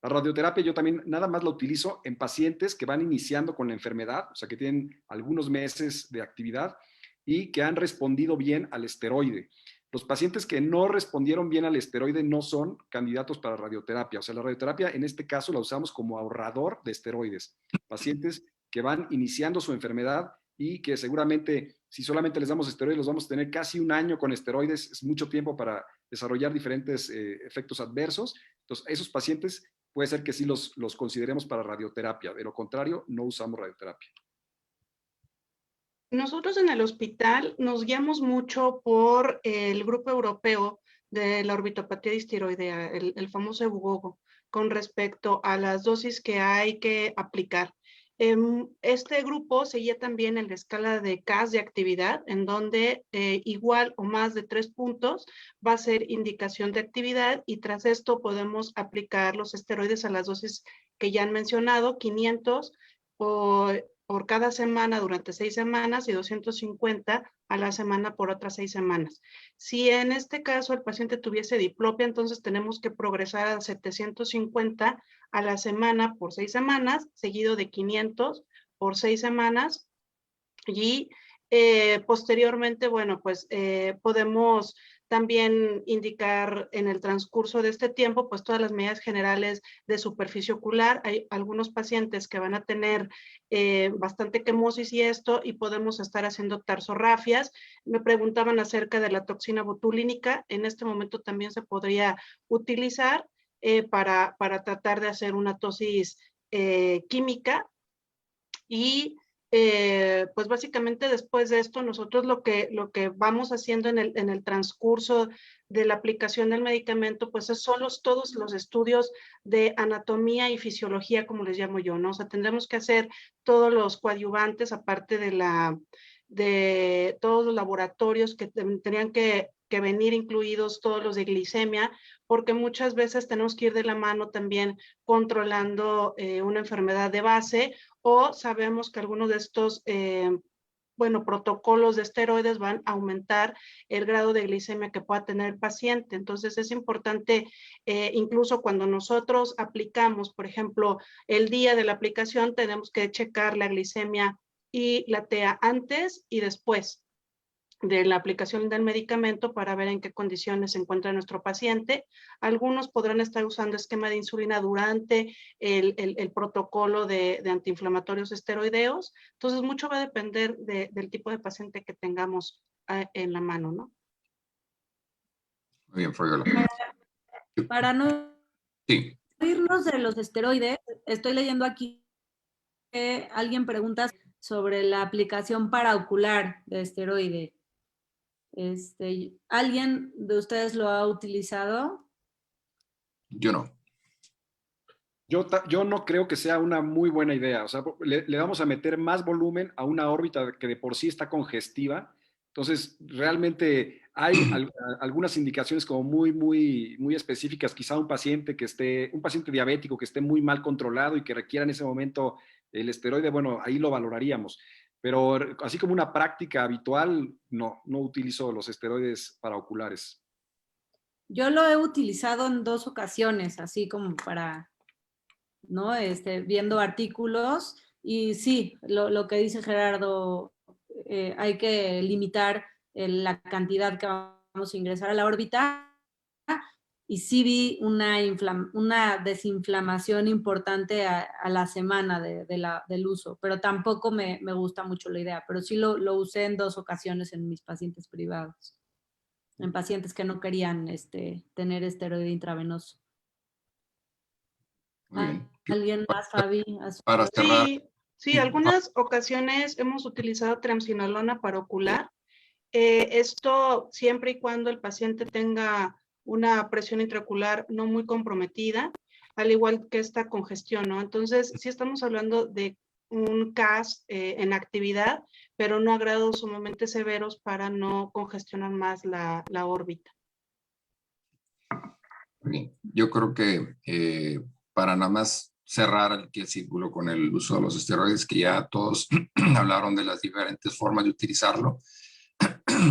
La radioterapia yo también nada más la utilizo en pacientes que van iniciando con la enfermedad, o sea, que tienen algunos meses de actividad y que han respondido bien al esteroide. Los pacientes que no respondieron bien al esteroide no son candidatos para radioterapia. O sea, la radioterapia en este caso la usamos como ahorrador de esteroides. Pacientes que van iniciando su enfermedad y que seguramente si solamente les damos esteroides los vamos a tener casi 1 año con esteroides. Es mucho tiempo para desarrollar diferentes efectos adversos. Entonces, esos pacientes puede ser que sí los consideremos para radioterapia. De lo contrario, no usamos radioterapia. Nosotros en el hospital nos guiamos mucho por el grupo europeo de la orbitopatía distiroidea, el famoso EBUGOGO, con respecto a las dosis que hay que aplicar. Este grupo seguía también en la escala de CAS de actividad, en donde igual o más de 3 puntos va a ser indicación de actividad y tras esto podemos aplicar los esteroides a las dosis que ya han mencionado, 500 por cada semana durante 6 semanas y 250 a la semana por otras 6 semanas. Si en este caso el paciente tuviese diplopia, entonces tenemos que progresar a 750 a la semana por 6 semanas, seguido de 500 por 6 semanas y posteriormente, bueno, pues podemos también indicar en el transcurso de este tiempo, pues todas las medidas generales de superficie ocular. Hay algunos pacientes que van a tener bastante quemosis y esto, y podemos estar haciendo tarsorrafias. Me preguntaban acerca de la toxina botulínica. En este momento también se podría utilizar para tratar de hacer una tosis química y pues básicamente después de esto nosotros lo que vamos haciendo en el transcurso de la aplicación del medicamento pues son todos los estudios de anatomía y fisiología, como les llamo yo, ¿no? O sea, tendremos que hacer todos los coadyuvantes aparte de todos los laboratorios que tendrían que venir incluidos, todos los de glicemia, porque muchas veces tenemos que ir de la mano también controlando una enfermedad de base o sabemos que algunos de estos bueno, protocolos de esteroides van a aumentar el grado de glicemia que pueda tener el paciente. Entonces es importante, incluso cuando nosotros aplicamos, por ejemplo, el día de la aplicación, tenemos que checar la glicemia y la TEA antes y después de la aplicación del medicamento para ver en qué condiciones se encuentra nuestro paciente. Algunos podrán estar usando esquema de insulina durante el protocolo de antiinflamatorios esteroideos. Entonces, mucho va a depender del tipo de paciente que tengamos en la mano, ¿no? Muy bien, Fabiola. Para no Sí, irnos de los esteroides, estoy leyendo aquí que alguien pregunta sobre la aplicación paraocular de esteroide. ¿Alguien de ustedes lo ha utilizado? yo no. Yo no creo que sea una muy buena idea. O sea, le vamos a meter más volumen a una órbita que de por sí está congestiva. Entonces, realmente hay algunas indicaciones como muy específicas. Quizá un paciente diabético que esté muy mal controlado y que requiera en ese momento el esteroide, bueno, ahí lo valoraríamos. Pero así como una práctica habitual, no utilizo los esteroides paraoculares. Yo lo he utilizado en 2 ocasiones, así como para, ¿no? Viendo artículos. Y sí, lo que dice Gerardo, hay que limitar la cantidad que vamos a ingresar a la órbita. Y sí vi una desinflamación importante a la semana del uso, pero tampoco me gusta mucho la idea, pero sí lo usé en 2 ocasiones en mis pacientes privados, en pacientes que no querían tener esteroide intravenoso. Muy bien. ¿Alguien más, Fabi? Para cerrar. Sí, algunas ocasiones hemos utilizado triamcinolona paraocular. Esto siempre y cuando el paciente tenga una presión intraocular no muy comprometida, al igual que esta congestión, ¿no? Entonces, sí estamos hablando de un CAS en actividad, pero no a grados sumamente severos para no congestionar más la órbita. Muy bien. Yo creo que para nada más cerrar aquí el círculo con el uso de los esteroides, que ya todos hablaron de las diferentes formas de utilizarlo.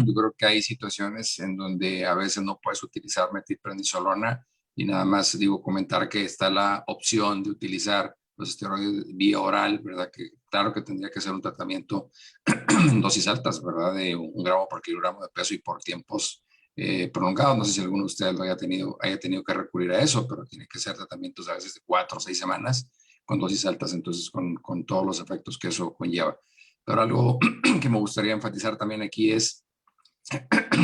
Yo creo que hay situaciones en donde a veces no puedes utilizar metilprednisolona y nada más digo comentar que está la opción de utilizar los esteroides vía oral, ¿verdad? Que claro que tendría que ser un tratamiento en dosis altas, ¿verdad? De 1 gramo por kilogramo de peso y por tiempos prolongados. No sé si alguno de ustedes haya tenido que recurrir a eso, pero tiene que ser tratamientos a veces de 4 o 6 semanas con dosis altas, entonces con todos los efectos que eso conlleva. Pero algo que me gustaría enfatizar también aquí es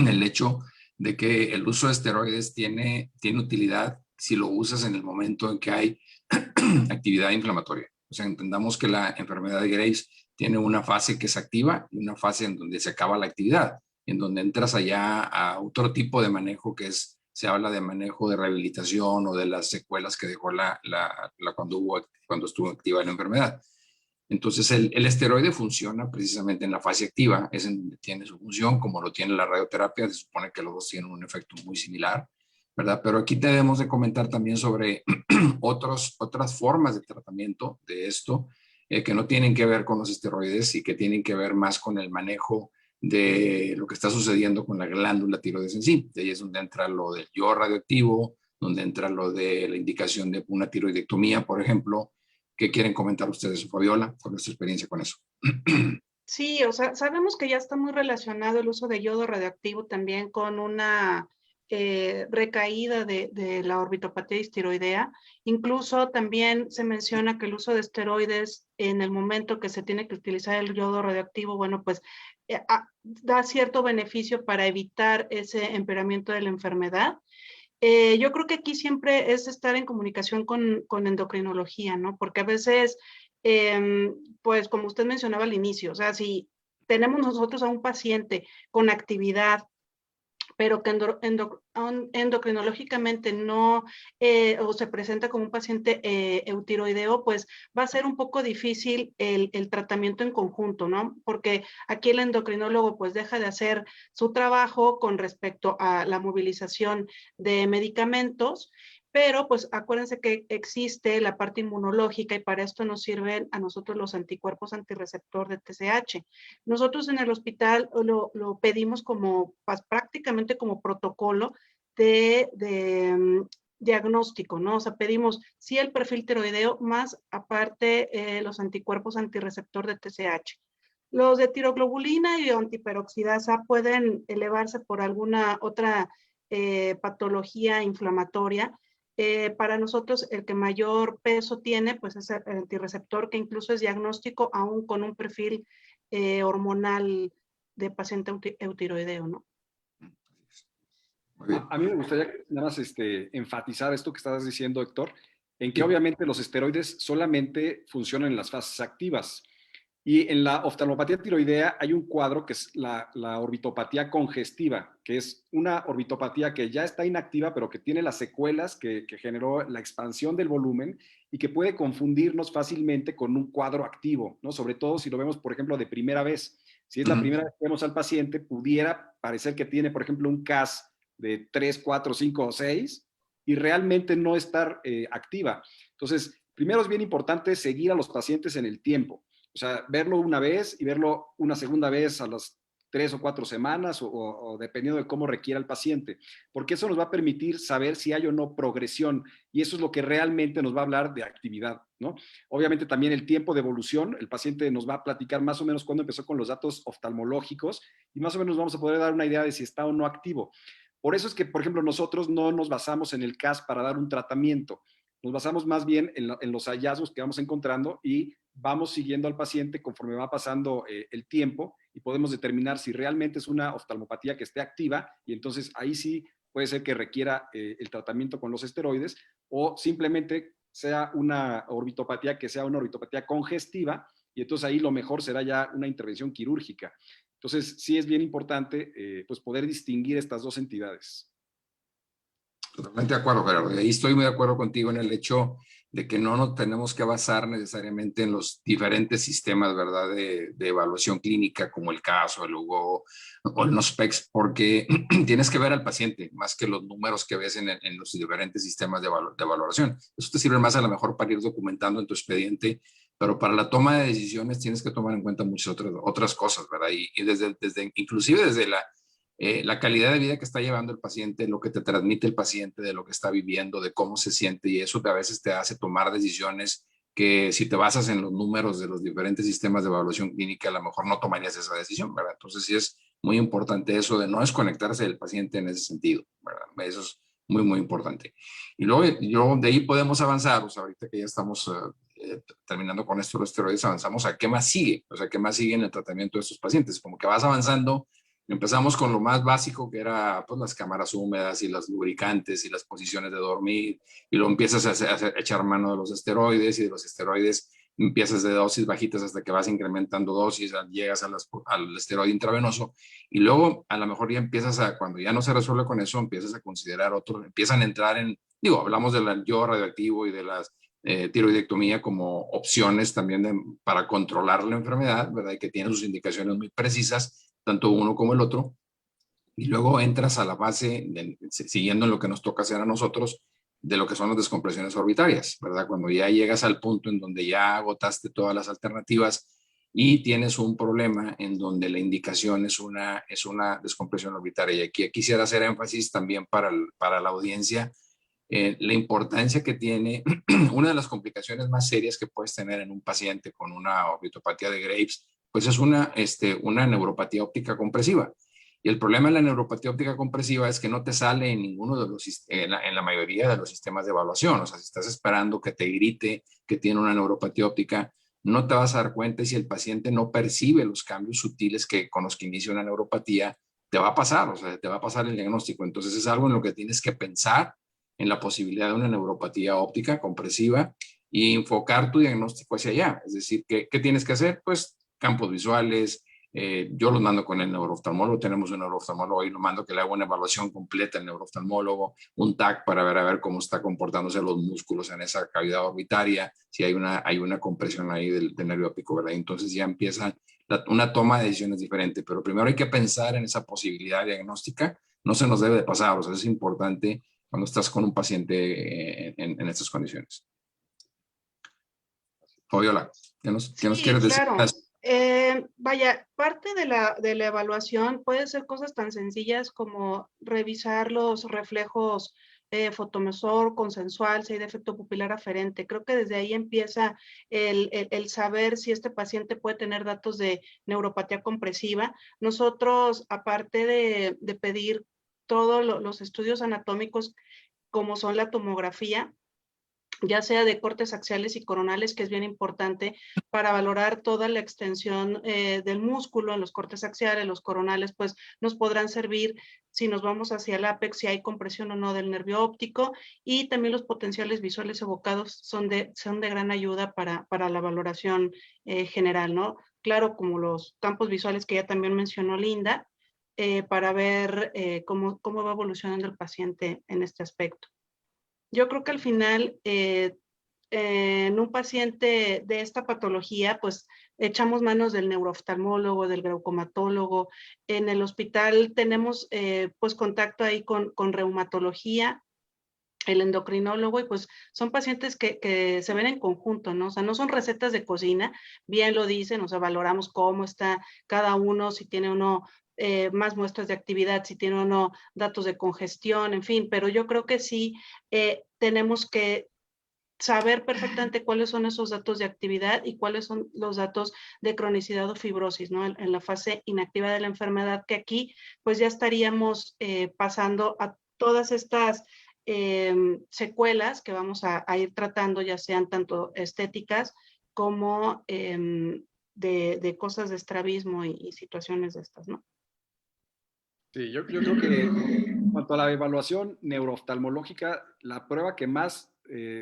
el hecho de que el uso de esteroides tiene utilidad si lo usas en el momento en que hay actividad inflamatoria. O sea, entendamos que la enfermedad de Graves tiene una fase que se activa y una fase en donde se acaba la actividad, en donde entras allá a otro tipo de manejo se habla de manejo de rehabilitación o de las secuelas que dejó cuando estuvo activa la enfermedad. Entonces, el esteroide funciona precisamente en la fase activa, es en donde tiene su función, como lo tiene la radioterapia, se supone que los dos tienen un efecto muy similar, ¿verdad? Pero aquí debemos de comentar también sobre otras formas de tratamiento de esto, que no tienen que ver con los esteroides y que tienen que ver más con el manejo de lo que está sucediendo con la glándula tiroides en sí. De ahí es donde entra lo del yodo radioactivo, donde entra lo de la indicación de una tiroidectomía, por ejemplo. ¿Qué quieren comentar ustedes, Fabiola, con nuestra experiencia con eso? Sí, o sea, sabemos que ya está muy relacionado el uso de yodo radioactivo también con una recaída de la orbitopatía tiroidea. Incluso también se menciona que el uso de esteroides en el momento que se tiene que utilizar el yodo radioactivo, bueno, pues da cierto beneficio para evitar ese empeoramiento de la enfermedad. Yo creo que aquí siempre es estar en comunicación con endocrinología, ¿no? Porque a veces, pues como usted mencionaba al inicio, o sea, si tenemos nosotros a un paciente con actividad, pero que endocrinológicamente no, o se presenta como un paciente eutiroideo, pues va a ser un poco difícil el tratamiento en conjunto, ¿no? Porque aquí el endocrinólogo pues deja de hacer su trabajo con respecto a la movilización de medicamentos, pero pues acuérdense que existe la parte inmunológica y para esto nos sirven a nosotros los anticuerpos antirreceptor de TSH. Nosotros en el hospital lo pedimos como prácticamente como protocolo de diagnóstico, ¿no? O sea, pedimos sí el perfil tiroideo más aparte los anticuerpos antirreceptor de TSH. Los de tiroglobulina y antiperoxidasa pueden elevarse por alguna otra patología inflamatoria. Para nosotros el que mayor peso tiene pues es el antirreceptor, que incluso es diagnóstico aún con un perfil hormonal de paciente eutiroideo, ¿no? A mí me gustaría nada más enfatizar esto que estabas diciendo, Héctor, en que obviamente los esteroides solamente funcionan en las fases activas. Y en la oftalmopatía tiroidea hay un cuadro que es la orbitopatía congestiva, que es una orbitopatía que ya está inactiva, pero que tiene las secuelas que generó la expansión del volumen y que puede confundirnos fácilmente con un cuadro activo, ¿no? Sobre todo si lo vemos, por ejemplo, de primera vez. Si es la primera vez que vemos al paciente, pudiera parecer que tiene, por ejemplo, un CAS de 3, 4, 5 o 6 y realmente no estar activa. Entonces, primero es bien importante seguir a los pacientes en el tiempo. O sea, verlo una vez y verlo una segunda vez a las 3 o 4 semanas o dependiendo de cómo requiera el paciente, porque eso nos va a permitir saber si hay o no progresión y eso es lo que realmente nos va a hablar de actividad, ¿no? Obviamente también el tiempo de evolución, el paciente nos va a platicar más o menos cuándo empezó con los datos oftalmológicos y más o menos vamos a poder dar una idea de si está o no activo. Por eso es que, por ejemplo, nosotros no nos basamos en el CAS para dar un tratamiento, nos basamos más bien en los hallazgos que vamos encontrando y vamos siguiendo al paciente conforme va pasando el tiempo y podemos determinar si realmente es una oftalmopatía que esté activa y entonces ahí sí puede ser que requiera el tratamiento con los esteroides o simplemente sea una orbitopatía que sea una orbitopatía congestiva y entonces ahí lo mejor será ya una intervención quirúrgica. Entonces sí es bien importante pues poder distinguir estas dos entidades. Totalmente de acuerdo, Gerardo. Y ahí estoy muy de acuerdo contigo en el hecho de que no nos tenemos que basar necesariamente en los diferentes sistemas, ¿verdad?, de evaluación clínica, como el CAS o el Hugo o el NOSPEX, porque tienes que ver al paciente más que los números que ves en los diferentes sistemas de valoración. Eso te sirve más a lo mejor para ir documentando en tu expediente, pero para la toma de decisiones tienes que tomar en cuenta muchas otras cosas, ¿verdad? Y inclusive desde la calidad de vida que está llevando el paciente, lo que te transmite el paciente, de lo que está viviendo, de cómo se siente, y eso a veces te hace tomar decisiones que si te basas en los números de los diferentes sistemas de evaluación clínica, a lo mejor no tomarías esa decisión, ¿verdad? Entonces sí es muy importante eso de no desconectarse del paciente en ese sentido, ¿verdad? Eso es muy, muy importante. Y luego de ahí podemos avanzar, o sea, ahorita que ya estamos terminando con esto, los esteroides, avanzamos a qué más sigue, o sea, qué más sigue en el tratamiento de estos pacientes, como que vas avanzando. Empezamos con lo más básico, que era pues, las cámaras húmedas y los lubricantes y las posiciones de dormir, y luego empiezas a echar mano de los esteroides, y de los esteroides empiezas de dosis bajitas hasta que vas incrementando dosis, llegas al esteroide intravenoso, y luego a lo mejor ya empiezas cuando ya no se resuelve con eso, empiezas a considerar otros, empiezan a entrar hablamos del yodo radioactivo y de las tiroidectomía como opciones también para controlar la enfermedad, ¿verdad? Y que tienen sus indicaciones muy precisas, tanto uno como el otro, y luego entras a la base, siguiendo en lo que nos toca hacer a nosotros, de lo que son las descompresiones orbitarias, ¿verdad? Cuando ya llegas al punto en donde ya agotaste todas las alternativas y tienes un problema en donde la indicación es una descompresión orbitaria. Y aquí quisiera hacer énfasis también para la audiencia, la importancia que tiene una de las complicaciones más serias que puedes tener en un paciente con una orbitopatía de Graves, pues es una neuropatía óptica compresiva. Y el problema de la neuropatía óptica compresiva es que no te sale en ninguno de en la mayoría de los sistemas de evaluación. O sea, si estás esperando que te grite que tiene una neuropatía óptica, no te vas a dar cuenta, y si el paciente no percibe los cambios sutiles con los que inicia una neuropatía, te va a pasar, o sea, te va a pasar el diagnóstico. Entonces es algo en lo que tienes que pensar, en la posibilidad de una neuropatía óptica compresiva, y enfocar tu diagnóstico hacia allá. Es decir, ¿qué tienes que hacer? Pues campos visuales. Yo los mando con el neurooftalmólogo, tenemos un neurooftalmólogo ahí, lo mando que le haga una evaluación completa al neurooftalmólogo, un TAC para ver cómo está comportándose los músculos en esa cavidad orbitaria, si hay una compresión ahí del nervio óptico, ¿verdad? Entonces ya empieza una toma de decisiones diferente, pero primero hay que pensar en esa posibilidad diagnóstica, no se nos debe de pasar, o sea, es importante cuando estás con un paciente en estas condiciones. Fabiola, ¿qué nos quieres decir? Claro. Vaya, parte de la evaluación puede ser cosas tan sencillas como revisar los reflejos fotoemisor, consensual, si hay defecto pupilar aferente. Creo que desde ahí empieza el saber si este paciente puede tener datos de neuropatía compresiva. Nosotros, aparte de pedir todos los estudios anatómicos, como son la tomografía, ya sea de cortes axiales y coronales, que es bien importante para valorar toda la extensión del músculo en los cortes axiales, los coronales, pues nos podrán servir si nos vamos hacia el ápex, si hay compresión o no del nervio óptico, y también los potenciales visuales evocados son de gran ayuda para la valoración general, ¿no? Claro, como los campos visuales que ya también mencionó Linda, para ver cómo va evolucionando el paciente en este aspecto. Yo creo que al final, en un paciente de esta patología, pues echamos manos del neurooftalmólogo, del glaucomatólogo. En el hospital tenemos pues contacto ahí con reumatología, el endocrinólogo, y pues son pacientes que se ven en conjunto, ¿no? O sea, no son recetas de cocina, bien lo dicen, o sea, valoramos cómo está cada uno, si tiene uno más muestras de actividad, si tiene uno datos de congestión, en fin, pero yo creo que sí tenemos que saber perfectamente cuáles son esos datos de actividad y cuáles son los datos de cronicidad o fibrosis, ¿no? En la fase inactiva de la enfermedad, que aquí pues ya estaríamos pasando a todas estas secuelas que vamos a ir tratando, ya sean tanto estéticas como de cosas de estrabismo y situaciones de estas, ¿no? Sí, yo creo que en cuanto a la evaluación neurooftalmológica, la prueba que más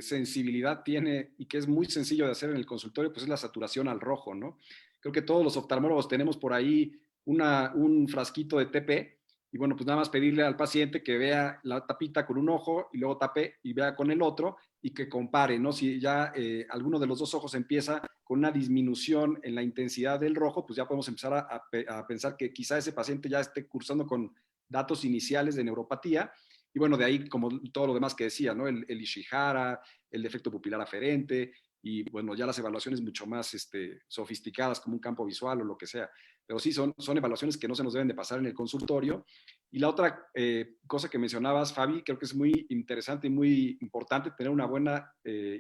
sensibilidad tiene y que es muy sencillo de hacer en el consultorio, pues es la saturación al rojo, ¿no? Creo que todos los oftalmólogos tenemos por ahí un frasquito de TP, y bueno, pues nada más pedirle al paciente que vea la tapita con un ojo y luego tape y vea con el otro y que compare, ¿no? Si ya alguno de los dos ojos empieza con una disminución en la intensidad del rojo, pues ya podemos empezar a pensar que quizá ese paciente ya esté cursando con datos iniciales de neuropatía. Y bueno, de ahí como todo lo demás que decía, ¿no? El Ishihara, el defecto pupilar aferente, y bueno, ya las evaluaciones mucho más sofisticadas, como un campo visual o lo que sea. Pero sí, son evaluaciones que no se nos deben de pasar en el consultorio. Y la otra cosa que mencionabas, Fabi, creo que es muy interesante y muy importante tener una buena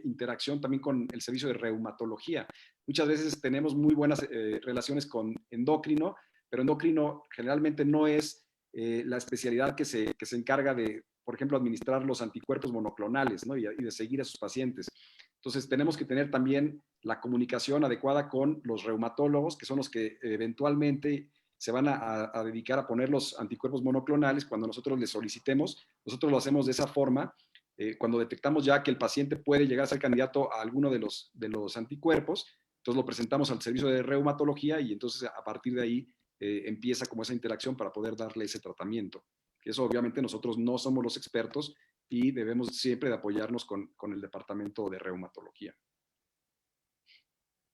interacción también con el servicio de reumatología. Muchas veces tenemos muy buenas relaciones con endocrino, pero endocrino generalmente no es la especialidad que se encarga de, por ejemplo, administrar los anticuerpos monoclonales, ¿no? y de seguir a sus pacientes. Entonces, tenemos que tener también la comunicación adecuada con los reumatólogos, que son los que eventualmente se van a dedicar a poner los anticuerpos monoclonales cuando nosotros les solicitemos. Nosotros lo hacemos de esa forma. Cuando detectamos ya que el paciente puede llegar a ser candidato a alguno de los anticuerpos, entonces lo presentamos al servicio de reumatología y entonces a partir de ahí empieza como esa interacción para poder darle ese tratamiento. Eso obviamente nosotros no somos los expertos y debemos siempre de apoyarnos con el departamento de reumatología.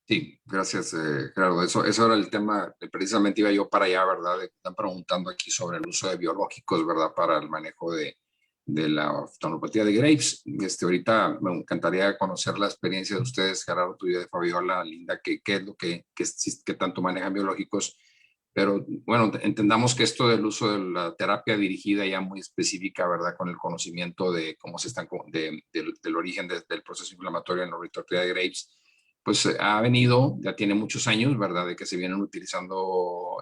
Sí, gracias, Gerardo. Eso era el tema, precisamente iba yo para allá, ¿verdad? Están preguntando aquí sobre el uso de biológicos, ¿verdad? Para el manejo de la oftalmopatía de Graves. Ahorita me encantaría conocer la experiencia de ustedes, Gerardo, tuya, de Fabiola, Linda, qué es lo que tanto manejan biológicos. Pero bueno, entendamos que esto del uso de la terapia dirigida ya muy específica, ¿verdad? Con el conocimiento de cómo se están, del origen del proceso inflamatorio en la retinopatía de Graves, pues ha venido, ya tiene muchos años, ¿verdad? De que se vienen utilizando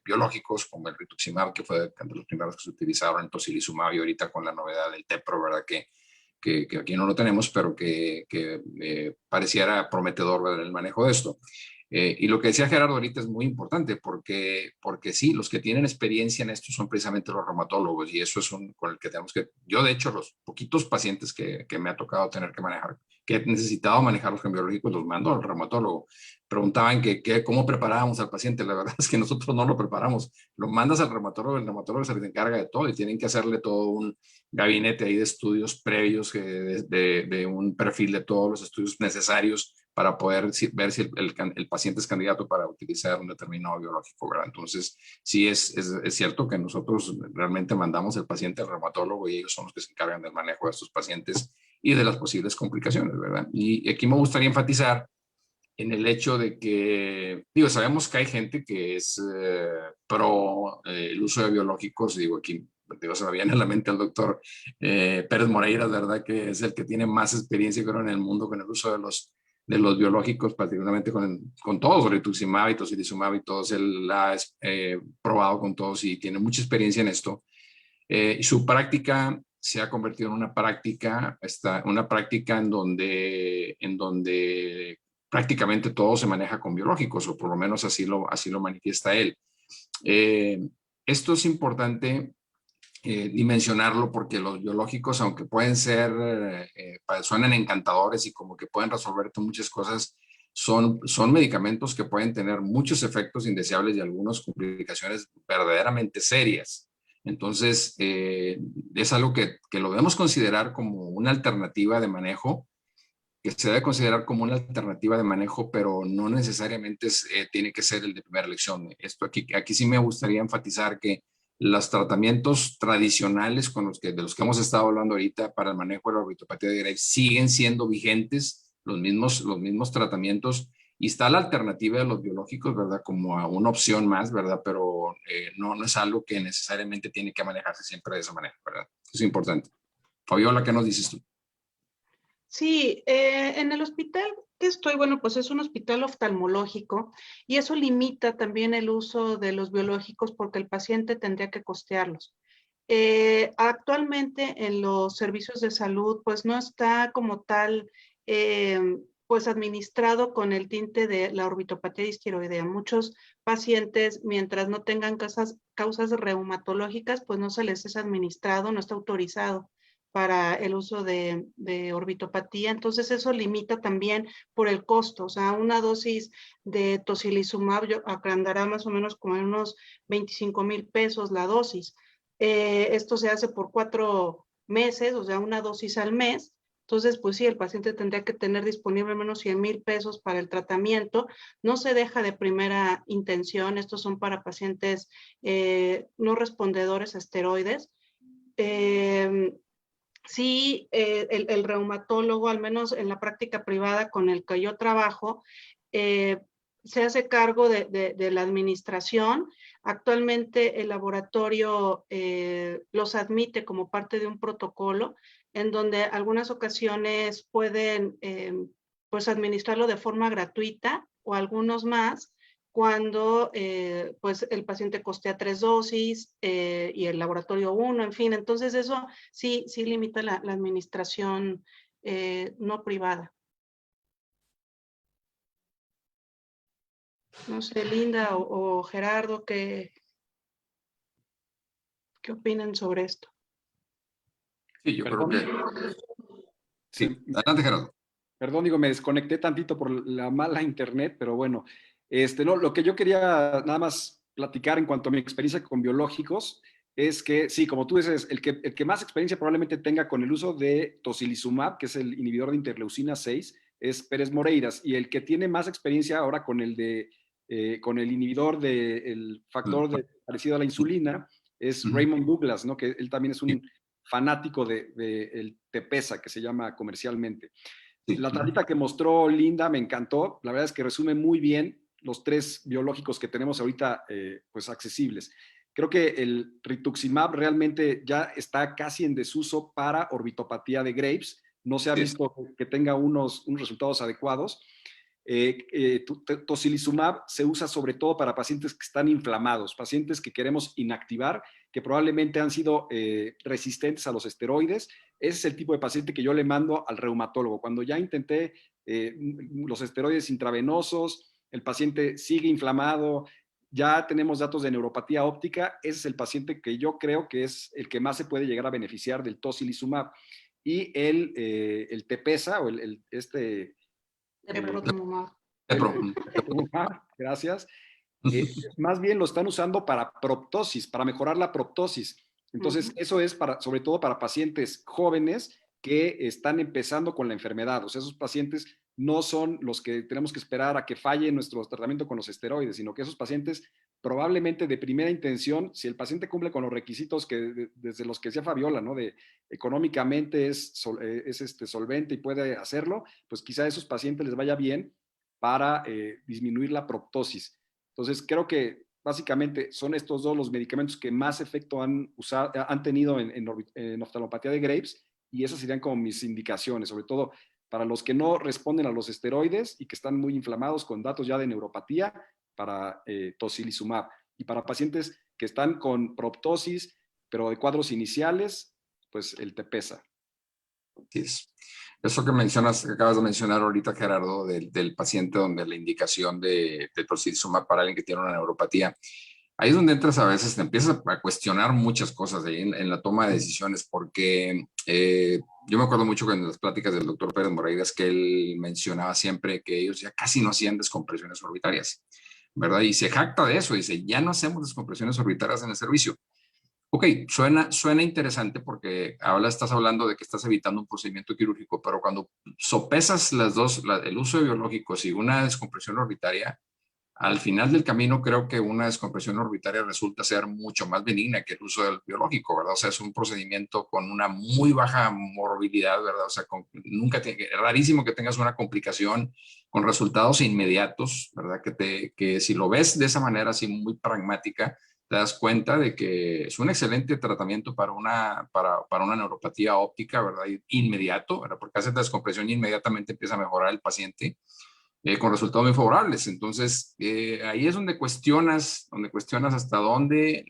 biológicos como el rituximab, que fue de los primeros que se utilizaron, el tocilizumab, y ahorita con la novedad del tepro, ¿verdad? Que aquí no lo tenemos, pero que pareciera prometedor, ¿verdad? El manejo de esto. Y lo que decía Gerardo ahorita es muy importante porque sí, los que tienen experiencia en esto son precisamente los reumatólogos, y eso es con el que tenemos que, yo de hecho los poquitos pacientes que me ha tocado tener que manejar, que he necesitado manejar los biológicos, los mando al reumatólogo. Preguntaban cómo preparábamos al paciente. La verdad es que nosotros no lo preparamos, lo mandas al reumatólogo, el reumatólogo se encarga de todo y tienen que hacerle todo un gabinete ahí de estudios previos, de un perfil de todos los estudios necesarios para poder ver si el paciente es candidato para utilizar un determinado biológico, ¿verdad? Entonces, sí es cierto que nosotros realmente mandamos el paciente al reumatólogo y ellos son los que se encargan del manejo de estos pacientes y de las posibles complicaciones, ¿verdad? Y aquí me gustaría enfatizar en el hecho de que, digo, sabemos que hay gente que es pro el uso de biológicos, digo, aquí digo, se me viene a la mente el doctor Pérez Moreira, ¿verdad? Que es el que tiene más experiencia, creo, en el mundo con el uso de los biológicos, particularmente con todos, rituximab y tocilizumab y todos, él ha probado con todos y tiene mucha experiencia en esto. Y su práctica se ha convertido en una práctica en donde prácticamente todo se maneja con biológicos, o por lo menos así lo manifiesta él. Esto es importante dimensionarlo porque los biológicos, aunque pueden ser, suenan encantadores y como que pueden resolverte muchas cosas, son medicamentos que pueden tener muchos efectos indeseables y algunas complicaciones verdaderamente serias. Entonces, es algo que lo debemos considerar como una alternativa de manejo, que se debe considerar como una alternativa de manejo, pero no necesariamente tiene que ser el de primera elección. Esto aquí sí me gustaría enfatizar que los tratamientos tradicionales de los que hemos estado hablando ahorita para el manejo de la orbitopatía de Graves siguen siendo vigentes, los mismos tratamientos, y está la alternativa de los biológicos, ¿verdad? Como a una opción más, ¿verdad? Pero no es algo que necesariamente tiene que manejarse siempre de esa manera, ¿verdad? Es importante. Fabiola, ¿qué nos dices tú? Sí, en el hospital que estoy, bueno, pues es un hospital oftalmológico y eso limita también el uso de los biológicos porque el paciente tendría que costearlos. Actualmente en los servicios de salud, pues no está como tal, pues administrado con el tinte de la orbitopatía distiroidea. Muchos pacientes, mientras no tengan causas reumatológicas, pues no se les es administrado, no está autorizado para el uso de orbitopatía. Entonces eso limita también por el costo. O sea, una dosis de tocilizumab andará más o menos como en unos 25,000 pesos la dosis. Esto se hace por 4 meses, o sea, una dosis al mes. Entonces, pues sí, el paciente tendría que tener disponible al menos 100,000 pesos para el tratamiento. No se deja de primera intención. Estos son para pacientes no respondedores a esteroides. Sí, el reumatólogo, al menos en la práctica privada con el que yo trabajo, se hace cargo de la administración. Actualmente el laboratorio los admite como parte de un protocolo en donde algunas ocasiones pueden pues administrarlo de forma gratuita o algunos más cuando pues el paciente costea 3 dosis y el laboratorio 1, en fin. Entonces eso sí limita la administración no privada. No sé, Linda o Gerardo, ¿qué opinan sobre esto? Sí, yo creo que... Sí, adelante, Gerardo. Perdón, digo, me desconecté tantito por la mala internet, pero bueno, no, lo que yo quería nada más platicar en cuanto a mi experiencia con biológicos es que, sí, como tú dices, el que más experiencia probablemente tenga con el uso de tocilizumab, que es el inhibidor de interleucina 6, es Pérez Moreiras, y el que tiene más experiencia ahora con con el inhibidor del factor parecido a la insulina es Raymond Douglas, ¿no? Que él también es un fanático del Tepeza, que se llama comercialmente. La tablita que mostró Linda me encantó. La verdad es que resume muy bien los 3 biológicos que tenemos ahorita pues accesibles. Creo que el rituximab realmente ya está casi en desuso para orbitopatía de Graves. No se ha visto que tenga unos resultados adecuados. Tocilizumab se usa sobre todo para pacientes que están inflamados, pacientes que queremos inactivar, que probablemente han sido resistentes a los esteroides. Ese es el tipo de paciente que yo le mando al reumatólogo. Cuando ya intenté los esteroides intravenosos, el paciente sigue inflamado, ya tenemos datos de neuropatía óptica, ese es el paciente que yo creo que es el que más se puede llegar a beneficiar del tocilizumab. Y el Tepeza, o gracias. Más bien lo están usando para proptosis, para mejorar la proptosis. Entonces, eso es sobre todo para pacientes jóvenes que están empezando con la enfermedad. O sea, esos pacientes no son los que tenemos que esperar a que falle nuestro tratamiento con los esteroides, sino que esos pacientes probablemente de primera intención, si el paciente cumple con los requisitos desde los que decía Fabiola, ¿no? De económicamente es solvente y puede hacerlo, pues quizá a esos pacientes les vaya bien para disminuir la proptosis. Entonces, creo que básicamente son estos dos los medicamentos que más efecto han tenido en oftalmopatía de Graves, y esas serían como mis indicaciones, sobre todo para los que no responden a los esteroides y que están muy inflamados con datos ya de neuropatía, para tocilizumab. Y para pacientes que están con proptosis, pero de cuadros iniciales, pues el Tepezza. Sí, eso que mencionas, que acabas de mencionar ahorita, Gerardo, del paciente donde la indicación de tocilizumab para alguien que tiene una neuropatía, ahí es donde entras a veces, te empiezas a cuestionar muchas cosas ahí en la toma de decisiones, porque yo me acuerdo mucho en las pláticas del doctor Pérez Moreiras que él mencionaba siempre que ellos ya casi no hacían descompresiones orbitarias, ¿verdad? Y se jacta de eso, dice, ya no hacemos descompresiones orbitarias en el servicio. Ok, suena interesante porque estás hablando de que estás evitando un procedimiento quirúrgico, pero cuando sopesas las dos, el uso de biológicos y una descompresión orbitaria, al final del camino creo que una descompresión orbitaria resulta ser mucho más benigna que el uso del biológico, ¿verdad? O sea, es un procedimiento con una muy baja morbilidad, ¿verdad? O sea, es rarísimo que tengas una complicación con resultados inmediatos, ¿verdad? Que si lo ves de esa manera así muy pragmática, te das cuenta de que es un excelente tratamiento para una neuropatía óptica, ¿verdad? Inmediato, ¿verdad? Porque hace descompresión y inmediatamente empieza a mejorar el paciente con resultados muy favorables. Entonces, ahí es donde cuestionas hasta dónde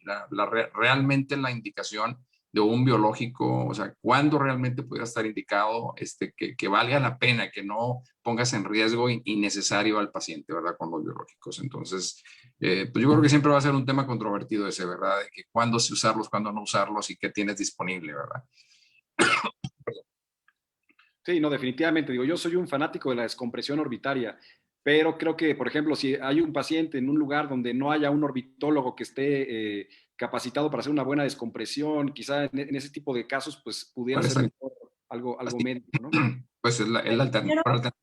realmente la indicación de un biológico, o sea, cuándo realmente pudiera estar indicado que valga la pena, que no pongas en riesgo innecesario al paciente, ¿verdad? Con los biológicos. Entonces, pues yo creo que siempre va a ser un tema controvertido ese, ¿verdad? De que cuándo sí usarlos, cuándo no usarlos y qué tienes disponible, ¿verdad? Sí, no, definitivamente. Digo, yo soy un fanático de la descompresión orbitaria, pero creo que, por ejemplo, si hay un paciente en un lugar donde no haya un orbitólogo que esté capacitado para hacer una buena descompresión, quizá en ese tipo de casos, pues pudiera ser mejor algo médico, ¿no? Pues es la alternativa.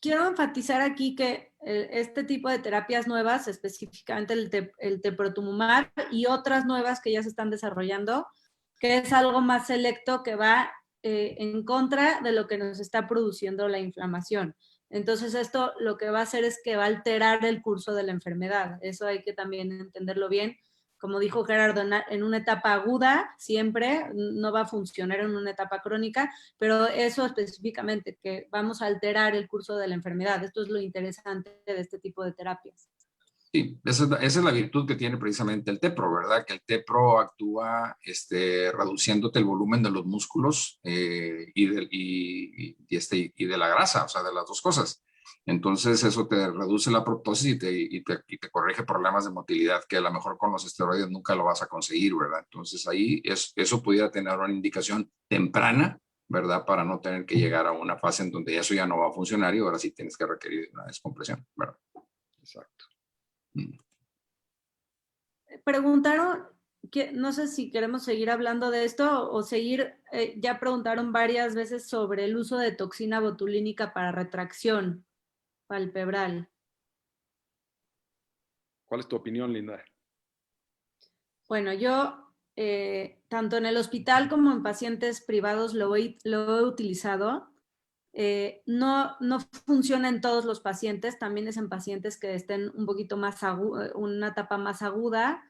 Quiero enfatizar aquí que este tipo de terapias nuevas, específicamente el teprotumumab y otras nuevas que ya se están desarrollando, que es algo más selecto que va en contra de lo que nos está produciendo la inflamación. Entonces esto lo que va a hacer es que va a alterar el curso de la enfermedad. Eso hay que también entenderlo bien. Como dijo Gerardo, en una etapa aguda siempre no va a funcionar en una etapa crónica, pero eso específicamente, que vamos a alterar el curso de la enfermedad. Esto es lo interesante de este tipo de terapias. Sí, esa es la virtud que tiene precisamente el TEPRO, ¿verdad? Que el TEPRO actúa reduciéndote el volumen de los músculos y de la grasa, o sea, de las dos cosas. Entonces eso te reduce la proptosis y te corrige problemas de motilidad que a lo mejor con los esteroides nunca lo vas a conseguir, ¿verdad? Entonces ahí eso pudiera tener una indicación temprana, ¿verdad? Para no tener que llegar a una fase en donde eso ya no va a funcionar y ahora sí tienes que requerir una descompresión, ¿verdad? Exacto. Preguntaron, que, no sé si queremos seguir hablando de esto o seguir, ya preguntaron varias veces sobre el uso de toxina botulínica para retracción palpebral. ¿Cuál es tu opinión, Linda? Bueno, yo tanto en el hospital como en pacientes privados lo he utilizado. No funciona en todos los pacientes, también es en pacientes que estén un poquito más una etapa más aguda,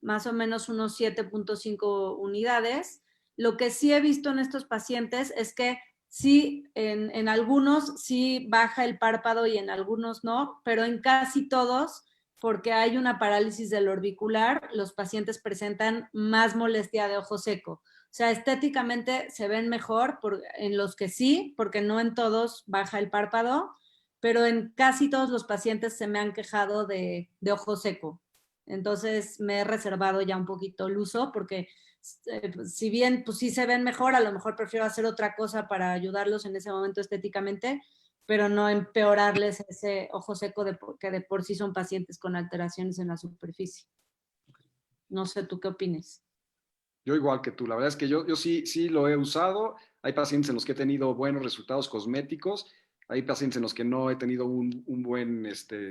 más o menos unos 7.5 unidades. Lo que sí he visto en estos pacientes es que sí, en algunos sí baja el párpado y en algunos no, pero en casi todos, porque hay una parálisis del orbicular, los pacientes presentan más molestia de ojo seco. O sea, estéticamente se ven mejor en los que sí, porque no en todos baja el párpado, pero en casi todos los pacientes se me han quejado de ojo seco. Entonces me he reservado ya un poquito el uso porque si bien pues sí se ven mejor, a lo mejor prefiero hacer otra cosa para ayudarlos en ese momento estéticamente, pero no empeorarles ese ojo seco que de por sí son pacientes con alteraciones en la superficie. No sé, ¿tú qué opines? Yo igual que tú, la verdad es que yo sí lo he usado. Hay pacientes en los que he tenido buenos resultados cosméticos hay pacientes en los que no he tenido un buen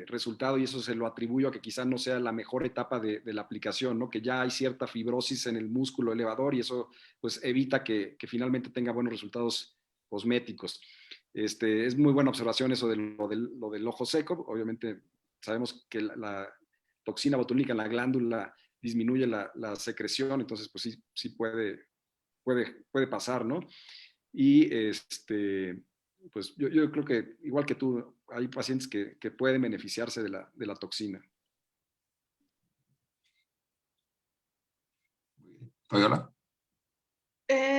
resultado, y eso se lo atribuyo a que quizá no sea la mejor etapa de la aplicación, ¿no? Que ya hay cierta fibrosis en el músculo elevador y eso pues evita que finalmente tenga buenos resultados cosméticos. Es muy buena observación eso de lo del ojo seco. Obviamente sabemos que la toxina botulínica en la glándula disminuye la secreción, entonces pues sí puede pasar, ¿no? Y pues yo creo que igual que tú, hay pacientes que pueden beneficiarse de la toxina. Fabiola.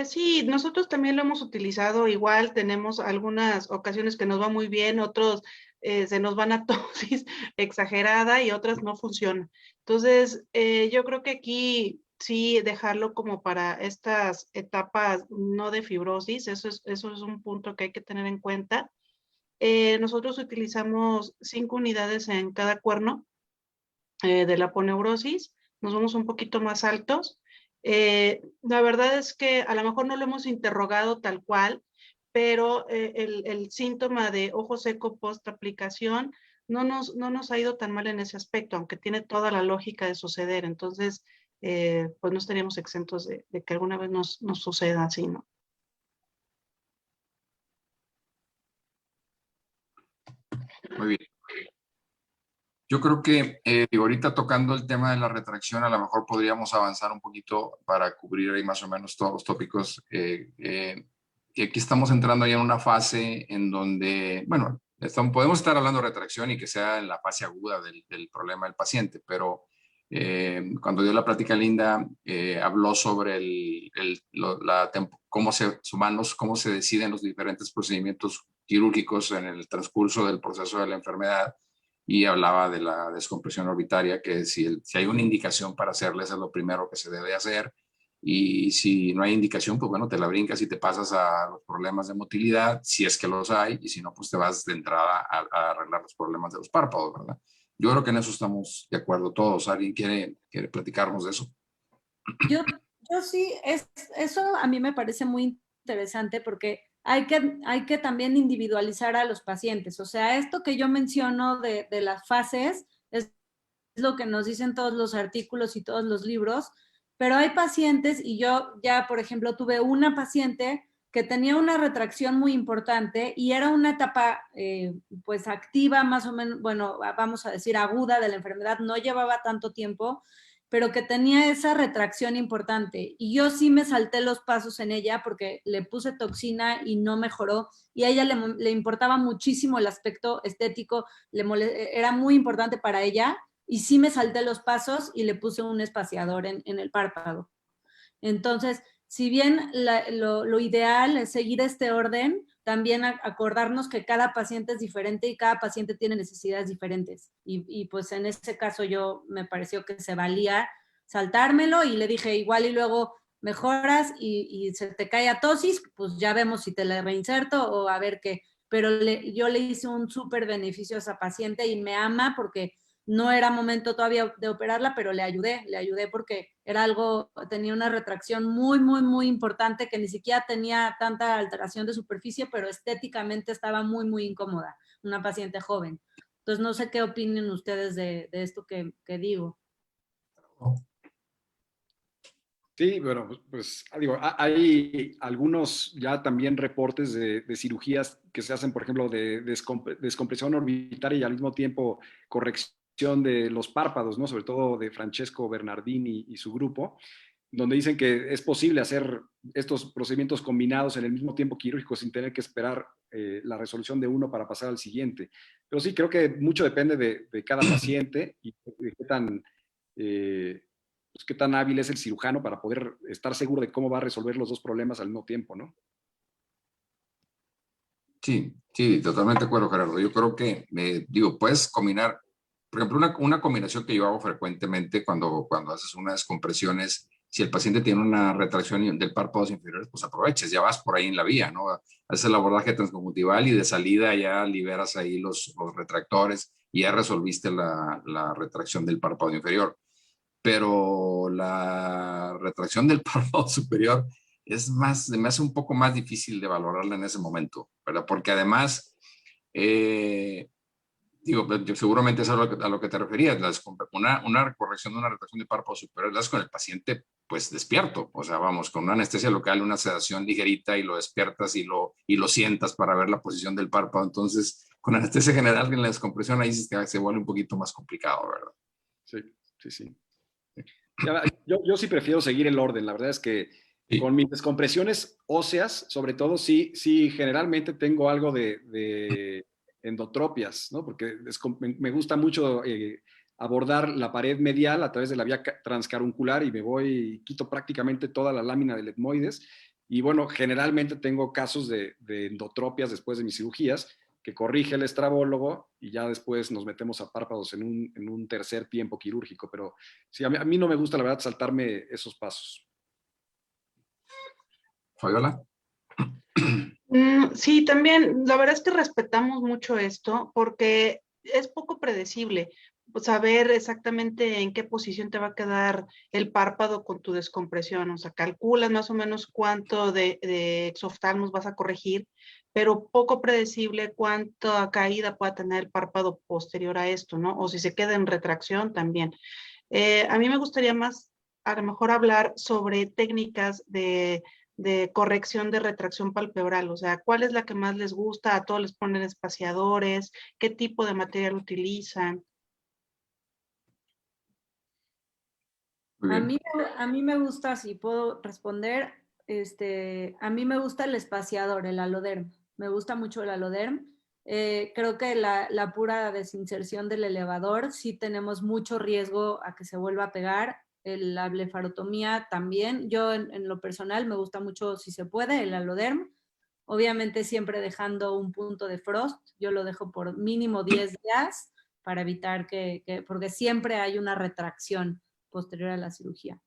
Sí, nosotros también lo hemos utilizado igual, tenemos algunas ocasiones que nos va muy bien, otros se nos van a tosis exagerada y otras no funcionan. Entonces, yo creo que aquí sí dejarlo como para estas etapas no de fibrosis, eso es un punto que hay que tener en cuenta. Nosotros utilizamos 5 unidades en cada cuerno de la aponeurosis, nos vamos un poquito más altos. La verdad es que a lo mejor no lo hemos interrogado tal cual, pero el síntoma de ojo seco post aplicación no nos ha ido tan mal en ese aspecto, aunque tiene toda la lógica de suceder. Entonces, pues no estaríamos exentos de que alguna vez nos suceda así, ¿no? Muy bien. Yo creo que ahorita tocando el tema de la retracción, a lo mejor podríamos avanzar un poquito para cubrir ahí más o menos todos los tópicos. Y aquí estamos entrando ya en una fase en donde, bueno, podemos estar hablando de retracción y que sea en la fase aguda del problema del paciente, pero cuando dio la plática Linda, habló sobre cómo cómo se deciden los diferentes procedimientos quirúrgicos en el transcurso del proceso de la enfermedad, y hablaba de la descompresión orbitaria, que si hay una indicación para hacerla, eso es lo primero que se debe hacer, y si no hay indicación, pues bueno, te la brincas y te pasas a los problemas de motilidad, si es que los hay, y si no, pues te vas de entrada a arreglar los problemas de los párpados, ¿verdad? Yo creo que en eso estamos de acuerdo todos. ¿Alguien quiere platicarnos de eso? Yo sí, eso a mí me parece muy interesante porque hay que también individualizar a los pacientes. O sea, esto que yo menciono de las fases es lo que nos dicen todos los artículos y todos los libros, pero hay pacientes, y yo ya, por ejemplo, tuve una paciente que tenía una retracción muy importante y era una etapa pues activa más o menos, bueno, vamos a decir aguda de la enfermedad, no llevaba tanto tiempo, pero que tenía esa retracción importante. Y yo sí me salté los pasos en ella porque le puse toxina y no mejoró. Y a ella le importaba muchísimo el aspecto estético, era muy importante para ella. Y sí me salté los pasos y le puse un espaciador en el párpado. Entonces, si bien lo ideal es seguir este orden, también acordarnos que cada paciente es diferente y cada paciente tiene necesidades diferentes. Y pues en ese caso yo me pareció que se valía saltármelo y le dije igual y luego mejoras y se te cae a tosis, pues ya vemos si te la reinserto o a ver qué. Pero yo le hice un súper beneficio a esa paciente y me ama porque no era momento todavía de operarla, pero le ayudé porque era algo, tenía una retracción muy, muy, muy importante que ni siquiera tenía tanta alteración de superficie, pero estéticamente estaba muy, muy incómoda, una paciente joven. Entonces, no sé qué opinen ustedes de esto que digo. Sí, bueno, pues digo, hay algunos ya también reportes de cirugías que se hacen, por ejemplo, de descompresión orbitaria y al mismo tiempo corrección de los párpados, ¿no? Sobre todo de Francesco Bernardini y su grupo, donde dicen que es posible hacer estos procedimientos combinados en el mismo tiempo quirúrgico sin tener que esperar la resolución de uno para pasar al siguiente. Pero sí, creo que mucho depende de cada paciente y de qué tan... pues, qué tan hábil es el cirujano para poder estar seguro de cómo va a resolver los dos problemas al mismo tiempo, ¿no? Sí, sí, totalmente de acuerdo, Gerardo. Yo creo que, puedes combinar, por ejemplo, una combinación que yo hago frecuentemente cuando haces unas descompresiones, si el paciente tiene una retracción del párpados inferiores, pues aproveches, ya vas por ahí en la vía, ¿no? Haces el abordaje transconjuntival y de salida ya liberas ahí los retractores y ya resolviste la retracción del párpado inferior. Pero la retracción del párpado superior me hace un poco más difícil de valorarla en ese momento, ¿verdad? Porque además digo, seguramente es a lo que te referías, una corrección de una retracción de párpado superior, las con el paciente pues despierto, o sea, vamos, con una anestesia local, una sedación ligerita y lo despiertas y lo sientas para ver la posición del párpado. Entonces, con anestesia general en la descompresión ahí se vuelve un poquito más complicado, ¿verdad? Sí. Yo sí prefiero seguir el orden, la verdad es que Sí. con mis descompresiones óseas, sobre todo, sí generalmente tengo algo de endotropias, ¿no? Porque me gusta mucho abordar la pared medial a través de la vía transcaruncular y quito prácticamente toda la lámina del etmoides. Y bueno, generalmente tengo casos de endotropias después de mis cirugías que corrige el estrabólogo y ya después nos metemos a párpados en un tercer tiempo quirúrgico. Pero sí, a mí no me gusta, la verdad, saltarme esos pasos. Fabiola. Sí, también, la verdad es que respetamos mucho esto porque es poco predecible saber exactamente en qué posición te va a quedar el párpado con tu descompresión. O sea, calculas más o menos cuánto de exoftalmos vas a corregir, pero poco predecible cuánta caída pueda tener el párpado posterior a esto, ¿no? O si se queda en retracción también. A mí me gustaría más, a lo mejor, hablar sobre técnicas de corrección de retracción palpebral, o sea, ¿cuál es la que más les gusta? ¿A todos les ponen espaciadores? ¿Qué tipo de material utilizan? Muy bien. A mí me gusta, si puedo responder, a mí me gusta el espaciador, el Aloderm. Me gusta mucho el Aloderm. Creo que la pura desinserción del elevador sí tenemos mucho riesgo a que se vuelva a pegar. La blefarotomía también. Yo en lo personal me gusta mucho, si se puede, el Aloderm. Obviamente siempre dejando un punto de frost. Yo lo dejo por mínimo 10 días para evitar porque siempre hay una retracción posterior a la cirugía.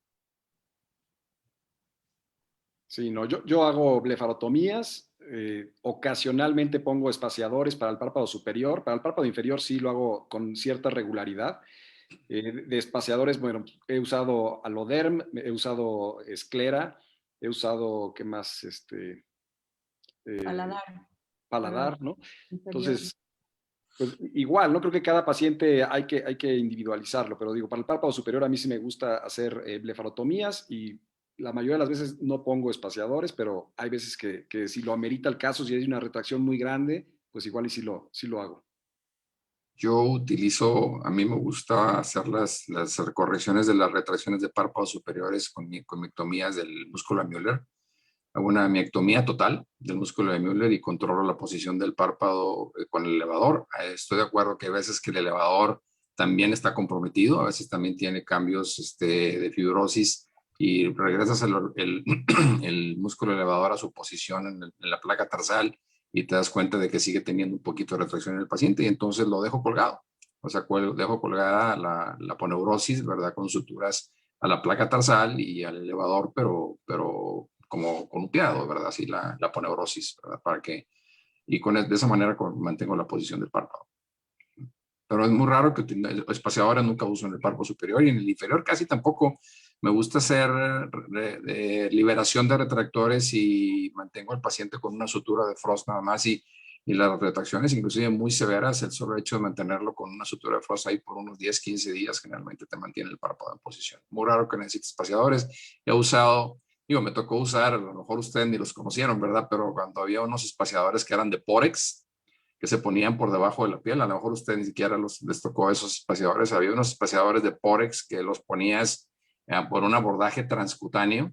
Sí, no, yo hago blefarotomías, ocasionalmente pongo espaciadores para el párpado superior, para el párpado inferior sí lo hago con cierta regularidad. De espaciadores, bueno, he usado Aloderm, he usado Sclera, he usado, ¿qué más? Paladar, ¿no? Inferior. Entonces, pues igual, ¿no? Creo que cada paciente hay que individualizarlo, pero digo, para el párpado superior a mí sí me gusta hacer blefarotomías y la mayoría de las veces no pongo espaciadores, pero hay veces que si lo amerita el caso, si hay una retracción muy grande, pues igual y sí lo hago. Yo utilizo, a mí me gusta hacer las correcciones de las retracciones de párpados superiores con miectomías del músculo de Müller. Hago una miectomía total del músculo de Müller y controlo la posición del párpado con el elevador. Estoy de acuerdo que hay veces que el elevador también está comprometido, a veces también tiene cambios de fibrosis y regresas el músculo elevador a su posición en la placa tarsal y te das cuenta de que sigue teniendo un poquito de retracción en el paciente y entonces lo dejo colgado. O sea, dejo colgada la aponeurosis, ¿verdad? Con suturas a la placa tarsal y al elevador, pero como columpiado, ¿verdad? Así la aponeurosis, ¿verdad? De esa manera mantengo la posición del párpado. Pero es muy raro que espaciadores nunca uso en el párpado superior y en el inferior casi tampoco. Me gusta hacer liberación de retractores y mantengo al paciente con una sutura de Frost nada más y las retracciones inclusive muy severas, el solo hecho de mantenerlo con una sutura de Frost ahí por unos 10, 15 días generalmente te mantiene el párpado en posición. Muy raro que necesites espaciadores. He usado, me tocó usar, a lo mejor ustedes ni los conocieron, ¿verdad? Pero cuando había unos espaciadores que eran de Porex, que se ponían por debajo de la piel, a lo mejor ustedes ni siquiera les tocó esos espaciadores. Había unos espaciadores de Porex que los ponías por un abordaje transcutáneo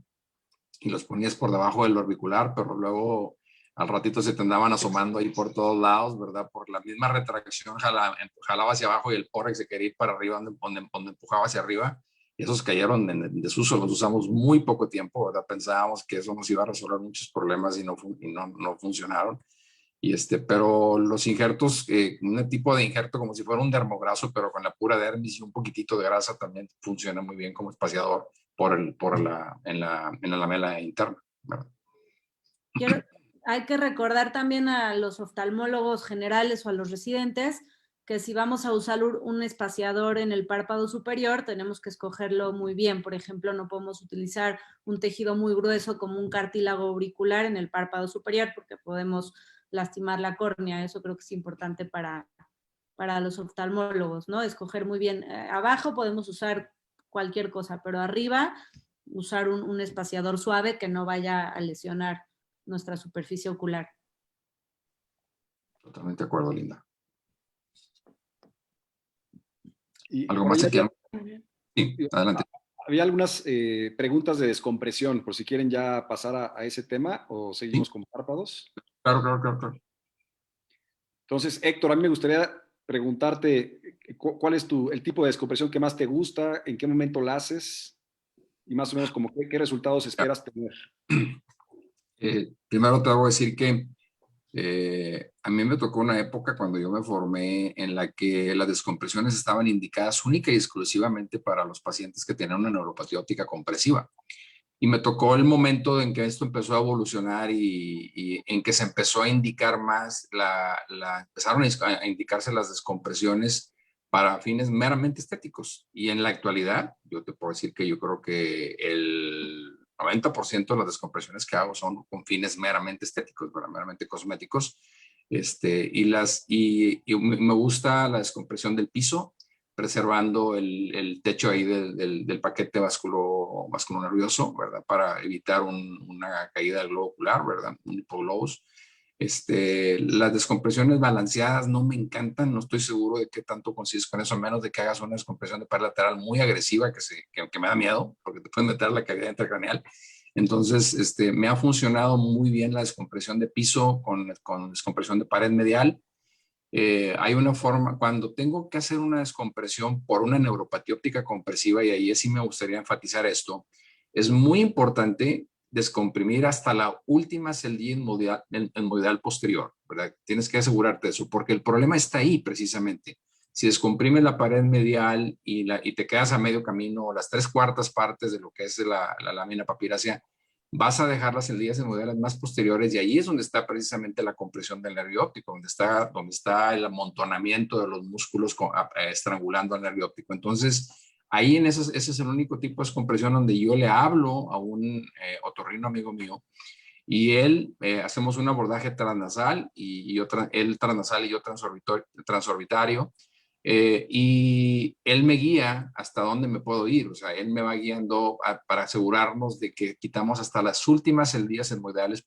y los ponías por debajo del orbicular, pero luego al ratito se te andaban asomando ahí por todos lados, ¿verdad? Por la misma retracción jalaba hacia abajo y el Porex se quería ir para arriba donde empujaba hacia arriba. Y esos cayeron en desuso, los usamos muy poco tiempo, ¿verdad? Pensábamos que eso nos iba a resolver muchos problemas y no funcionaron. Pero los injertos, un tipo de injerto como si fuera un dermograso, pero con la pura dermis y un poquitito de grasa también funciona muy bien como espaciador en la lamela interna, ¿verdad? Hay que recordar también a los oftalmólogos generales o a los residentes que si vamos a usar un espaciador en el párpado superior, tenemos que escogerlo muy bien. Por ejemplo, no podemos utilizar un tejido muy grueso como un cartílago auricular en el párpado superior porque podemos lastimar la córnea. Eso creo que es importante para los oftalmólogos, ¿no? Escoger muy bien. Abajo podemos usar cualquier cosa, pero arriba usar un espaciador suave que no vaya a lesionar nuestra superficie ocular. Totalmente de acuerdo, Linda. Y ¿Algo más que quieran? Sí, y- adelante. había algunas preguntas de descompresión, por si quieren ya pasar a ese tema o seguimos Sí. con párpados. Claro. Entonces, Héctor, a mí me gustaría preguntarte cuál es el tipo de descompresión que más te gusta, en qué momento la haces y más o menos como qué resultados esperas tener. Primero te voy a decir que a mí me tocó una época cuando yo me formé en la que las descompresiones estaban indicadas única y exclusivamente para los pacientes que tenían una neuropatía óptica compresiva. Y me tocó el momento en que esto empezó a evolucionar y en que se empezó a indicar más, empezaron a indicarse las descompresiones para fines meramente estéticos. Y en la actualidad, yo te puedo decir que yo creo que el 90% de las descompresiones que hago son con fines meramente estéticos, meramente cosméticos. Y me gusta la descompresión del piso, preservando el techo ahí del paquete vasculonervioso, ¿verdad? Para evitar una caída del globo ocular, ¿verdad? Un hipoglobus. Las descompresiones balanceadas no me encantan, no estoy seguro de qué tanto consigues con eso, a menos de que hagas una descompresión de pared lateral muy agresiva que me da miedo, porque te pueden meter la cavidad intracraneal. Entonces, me ha funcionado muy bien la descompresión de piso con descompresión de pared medial. Hay una forma, cuando tengo que hacer una descompresión por una neuropatía óptica compresiva, y ahí sí me gustaría enfatizar esto, es muy importante descomprimir hasta la última celdilla inmovidal posterior, ¿verdad? Tienes que asegurarte de eso, porque el problema está ahí precisamente. Si descomprimes la pared medial y te quedas a medio camino, las 3/4 partes de lo que es la lámina papirácea, vas a dejar las celdillas inmovidales más posteriores y ahí es donde está precisamente la compresión del nervio óptico, donde está el amontonamiento de los músculos estrangulando al nervio óptico. Entonces, ahí ese es el único tipo de descompresión donde yo le hablo a un otorrino amigo mío y él, hacemos un abordaje transnasal él transnasal y yo transorbitario. Y él me guía hasta dónde me puedo ir, o sea, él me va guiando para asegurarnos de que quitamos hasta las últimas celdillas inmovidales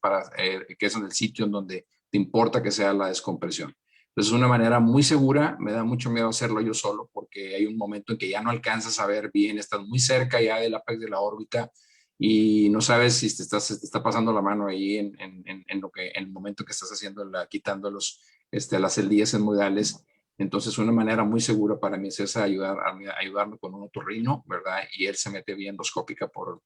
que es en el sitio en donde te importa que sea la descompresión. Entonces es una manera muy segura, me da mucho miedo hacerlo yo solo porque hay un momento en que ya no alcanzas a ver bien, estás muy cerca ya del apex de la órbita y no sabes si te está pasando la mano ahí en el momento que estás haciendo quitando las celdillas inmovidales. Entonces, una manera muy segura para mí es esa, ayudarme con un otorrino, ¿verdad? Y él se mete bien endoscópica por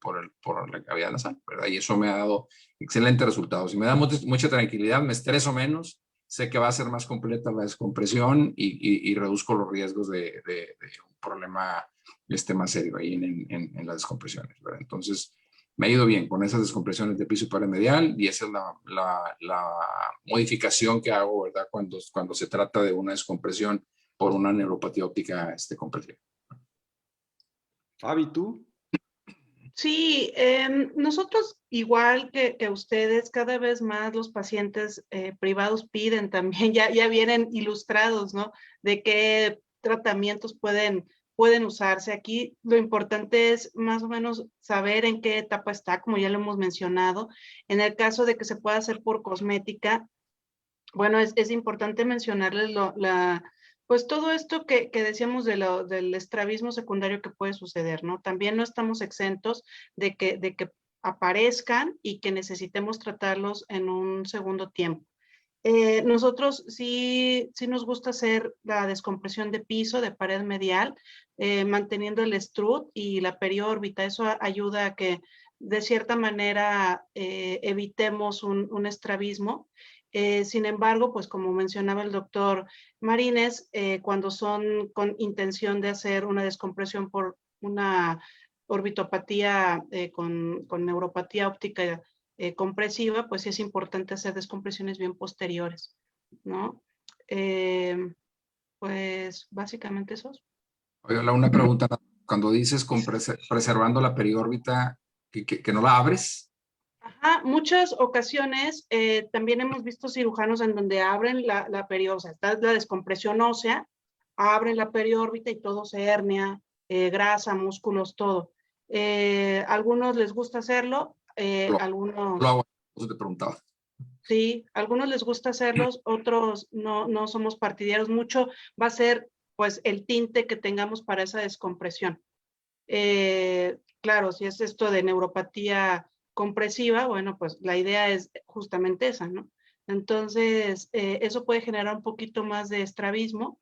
la cavidad nasal, ¿verdad? Y eso me ha dado excelentes resultados. Y me da mucha tranquilidad, me estreso menos, sé que va a ser más completa la descompresión y reduzco los riesgos de un problema más serio ahí en las descompresiones, ¿verdad? Entonces, me ha ido bien con esas descompresiones de piso y pared medial y esa es la modificación que hago, ¿verdad? Cuando se trata de una descompresión por una neuropatía óptica compresiva. Fabi, ¿tú? Sí, nosotros igual que ustedes, cada vez más los pacientes privados piden también, ya vienen ilustrados, ¿no? De qué tratamientos pueden usarse. Aquí lo importante es más o menos saber en qué etapa está, como ya lo hemos mencionado. En el caso de que se pueda hacer por cosmética, bueno, es importante mencionarles pues todo esto que decíamos del estrabismo secundario que puede suceder, ¿no? También no estamos exentos de que aparezcan y que necesitemos tratarlos en un segundo tiempo. Nosotros sí nos gusta hacer la descompresión de piso, de pared medial, manteniendo el strut y la periórbita. Eso ayuda a que de cierta manera evitemos un estrabismo. Sin embargo, pues como mencionaba el doctor Marínez, cuando son con intención de hacer una descompresión por una orbitopatía con neuropatía óptica compresiva, pues es importante hacer descompresiones bien posteriores, ¿no? Pues básicamente eso. Oye, una pregunta, cuando dices preservando la periórbita, ¿que no la abres? Ajá, muchas ocasiones también hemos visto cirujanos en donde abren la periórbita, o sea, está la descompresión ósea, abren la periórbita y todo se hernia, grasa, músculos, todo. Algunos les gusta hacerlo, Lo algunos hago, por eso te preguntaba. sí, algunos les gusta hacerlos, otros no somos partidarios. Mucho va a ser pues el tinte que tengamos para esa descompresión. Claro, si es esto de neuropatía compresiva, bueno, pues la idea es justamente esa, ¿no? Entonces, eso puede generar un poquito más de estrabismo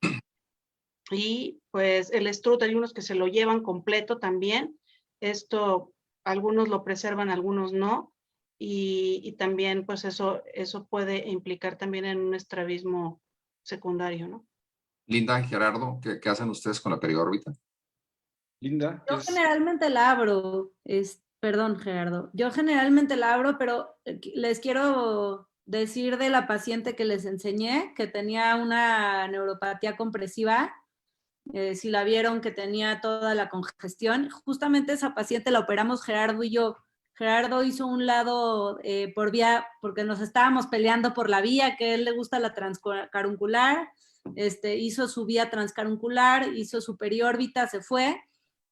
y pues el strut, hay unos que se lo llevan completo también. Esto, algunos lo preservan, algunos no. Y también, pues eso puede implicar también en un estrabismo secundario, ¿no? Linda y Gerardo, ¿qué hacen ustedes con la periórbita? Linda, ¿qué Yo es? generalmente la abro, perdón, Gerardo, yo generalmente la abro, pero les quiero decir de la paciente que les enseñé, que tenía una neuropatía compresiva, si la vieron que tenía toda la congestión, justamente esa paciente la operamos Gerardo y yo. Gerardo hizo un lado por vía, porque nos estábamos peleando por la vía, que a él le gusta la transcaruncular, hizo su vía transcaruncular, hizo su periórbita, se fue,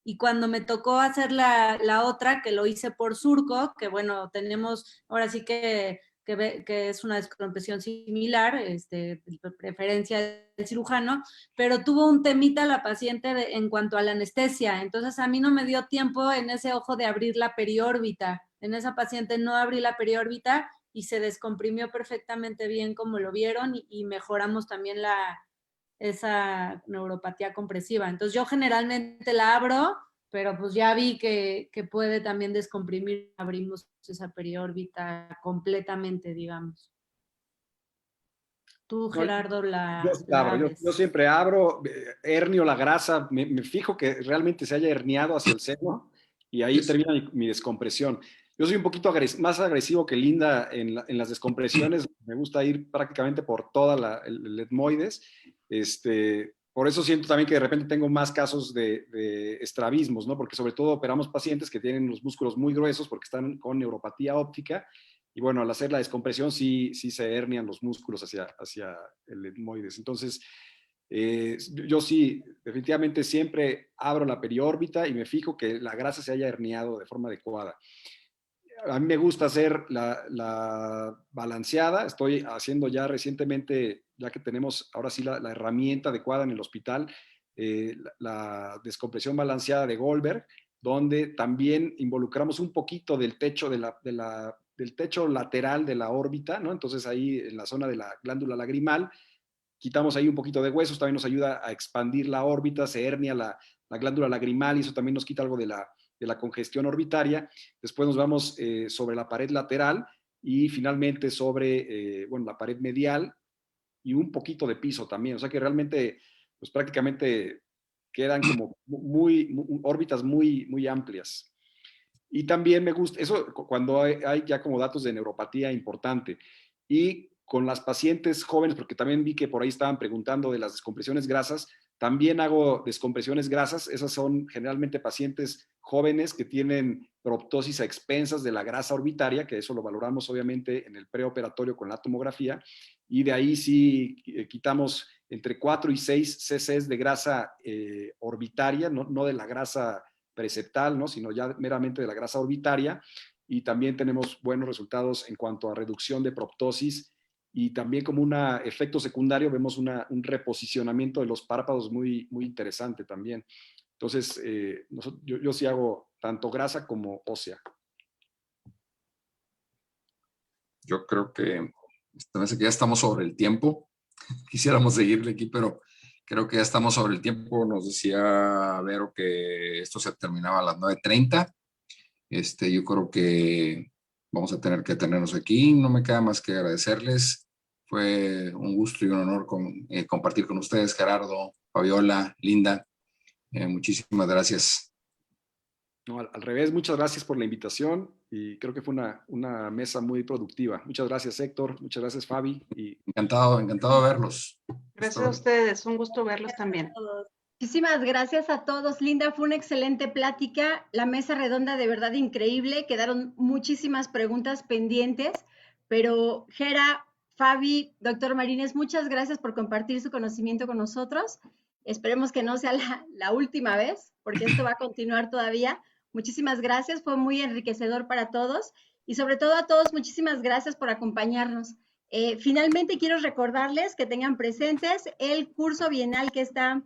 y cuando me tocó hacer la otra, que lo hice por surco, que bueno, tenemos ahora sí que es una descompresión similar, de preferencia del cirujano, pero tuvo un temita la paciente en cuanto a la anestesia, entonces a mí no me dio tiempo en ese ojo de abrir la periórbita, en esa paciente no abrí la periórbita y se descomprimió perfectamente bien como lo vieron y mejoramos también esa neuropatía compresiva. Entonces yo generalmente la abro, pero pues ya vi que puede también descomprimir, abrimos esa periórbita completamente, digamos. Tú, No, Gerardo, yo sí la la abro, yo abres. siempre abro, hernio la grasa, me fijo que realmente se haya herniado hacia el seno y ahí Yes. termina mi descompresión. Yo soy un poquito más agresivo que Linda en las descompresiones, me gusta ir prácticamente por toda el etmoides, por eso siento también que de repente tengo más casos de estrabismos, ¿no? Porque sobre todo operamos pacientes que tienen los músculos muy gruesos porque están con neuropatía óptica y bueno, al hacer la descompresión sí se hernian los músculos hacia el etmoides. Entonces, yo sí, definitivamente siempre abro la periórbita y me fijo que la grasa se haya herniado de forma adecuada. A mí me gusta hacer la balanceada. Estoy haciendo ya recientemente, ya que tenemos ahora sí la herramienta adecuada en el hospital, la descompresión balanceada de Goldberg, donde también involucramos un poquito del techo del techo lateral de la órbita, ¿no? Entonces ahí en la zona de la glándula lagrimal, quitamos ahí un poquito de huesos, también nos ayuda a expandir la órbita, se hernia la glándula lagrimal y eso también nos quita algo de la congestión orbitaria. Después nos vamos sobre la pared lateral y finalmente sobre, bueno, la pared medial y un poquito de piso también. O sea que realmente, pues prácticamente quedan como órbitas muy amplias. Y también me gusta, eso cuando hay ya como datos de neuropatía importante. Y con las pacientes jóvenes, porque también vi que por ahí estaban preguntando de las descompresiones grasas, también hago descompresiones grasas. Esas son generalmente pacientes jóvenes que tienen proptosis a expensas de la grasa orbitaria, que eso lo valoramos obviamente en el preoperatorio con la tomografía. Y de ahí sí quitamos entre 4 y 6 cc's de grasa orbitaria, no de la grasa preceptal, ¿no? Sino ya meramente de la grasa orbitaria. Y también tenemos buenos resultados en cuanto a reducción de proptosis y también como un efecto secundario vemos un reposicionamiento de los párpados muy interesante también. Entonces, yo sí hago tanto grasa como ósea. Yo creo que ya estamos sobre el tiempo. Quisiéramos seguirle aquí, pero creo que ya estamos sobre el tiempo. Nos decía Vero que esto se terminaba a las 9:30. Yo creo que vamos a tener que tenernos aquí. No me queda más que agradecerles. Fue un gusto y un honor compartir con ustedes, Gerardo, Fabiola, Linda. Muchísimas gracias. No, al revés, muchas gracias por la invitación y creo que fue una mesa muy productiva. Muchas gracias, Héctor. Muchas gracias, Fabi. Y Encantado de verlos. Gracias a ustedes, un gusto verlos también. Muchísimas gracias a todos. Linda, fue una excelente plática. La mesa redonda de verdad increíble. Quedaron muchísimas preguntas pendientes, pero Gera, Fabi, doctor Marínez, muchas gracias por compartir su conocimiento con nosotros. Esperemos que no sea la última vez, porque esto va a continuar todavía. Muchísimas gracias, fue muy enriquecedor para todos y sobre todo a todos, muchísimas gracias por acompañarnos. Finalmente quiero recordarles que tengan presentes el curso bienal que está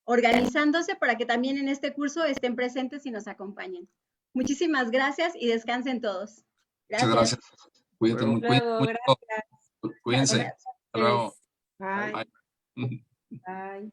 organizándose para que también en este curso estén presentes y nos acompañen. Muchísimas gracias y descansen todos. Muchas gracias. Cuídense Luego, gracias. Cuídense. Hasta luego. Bye. Bye. Bye.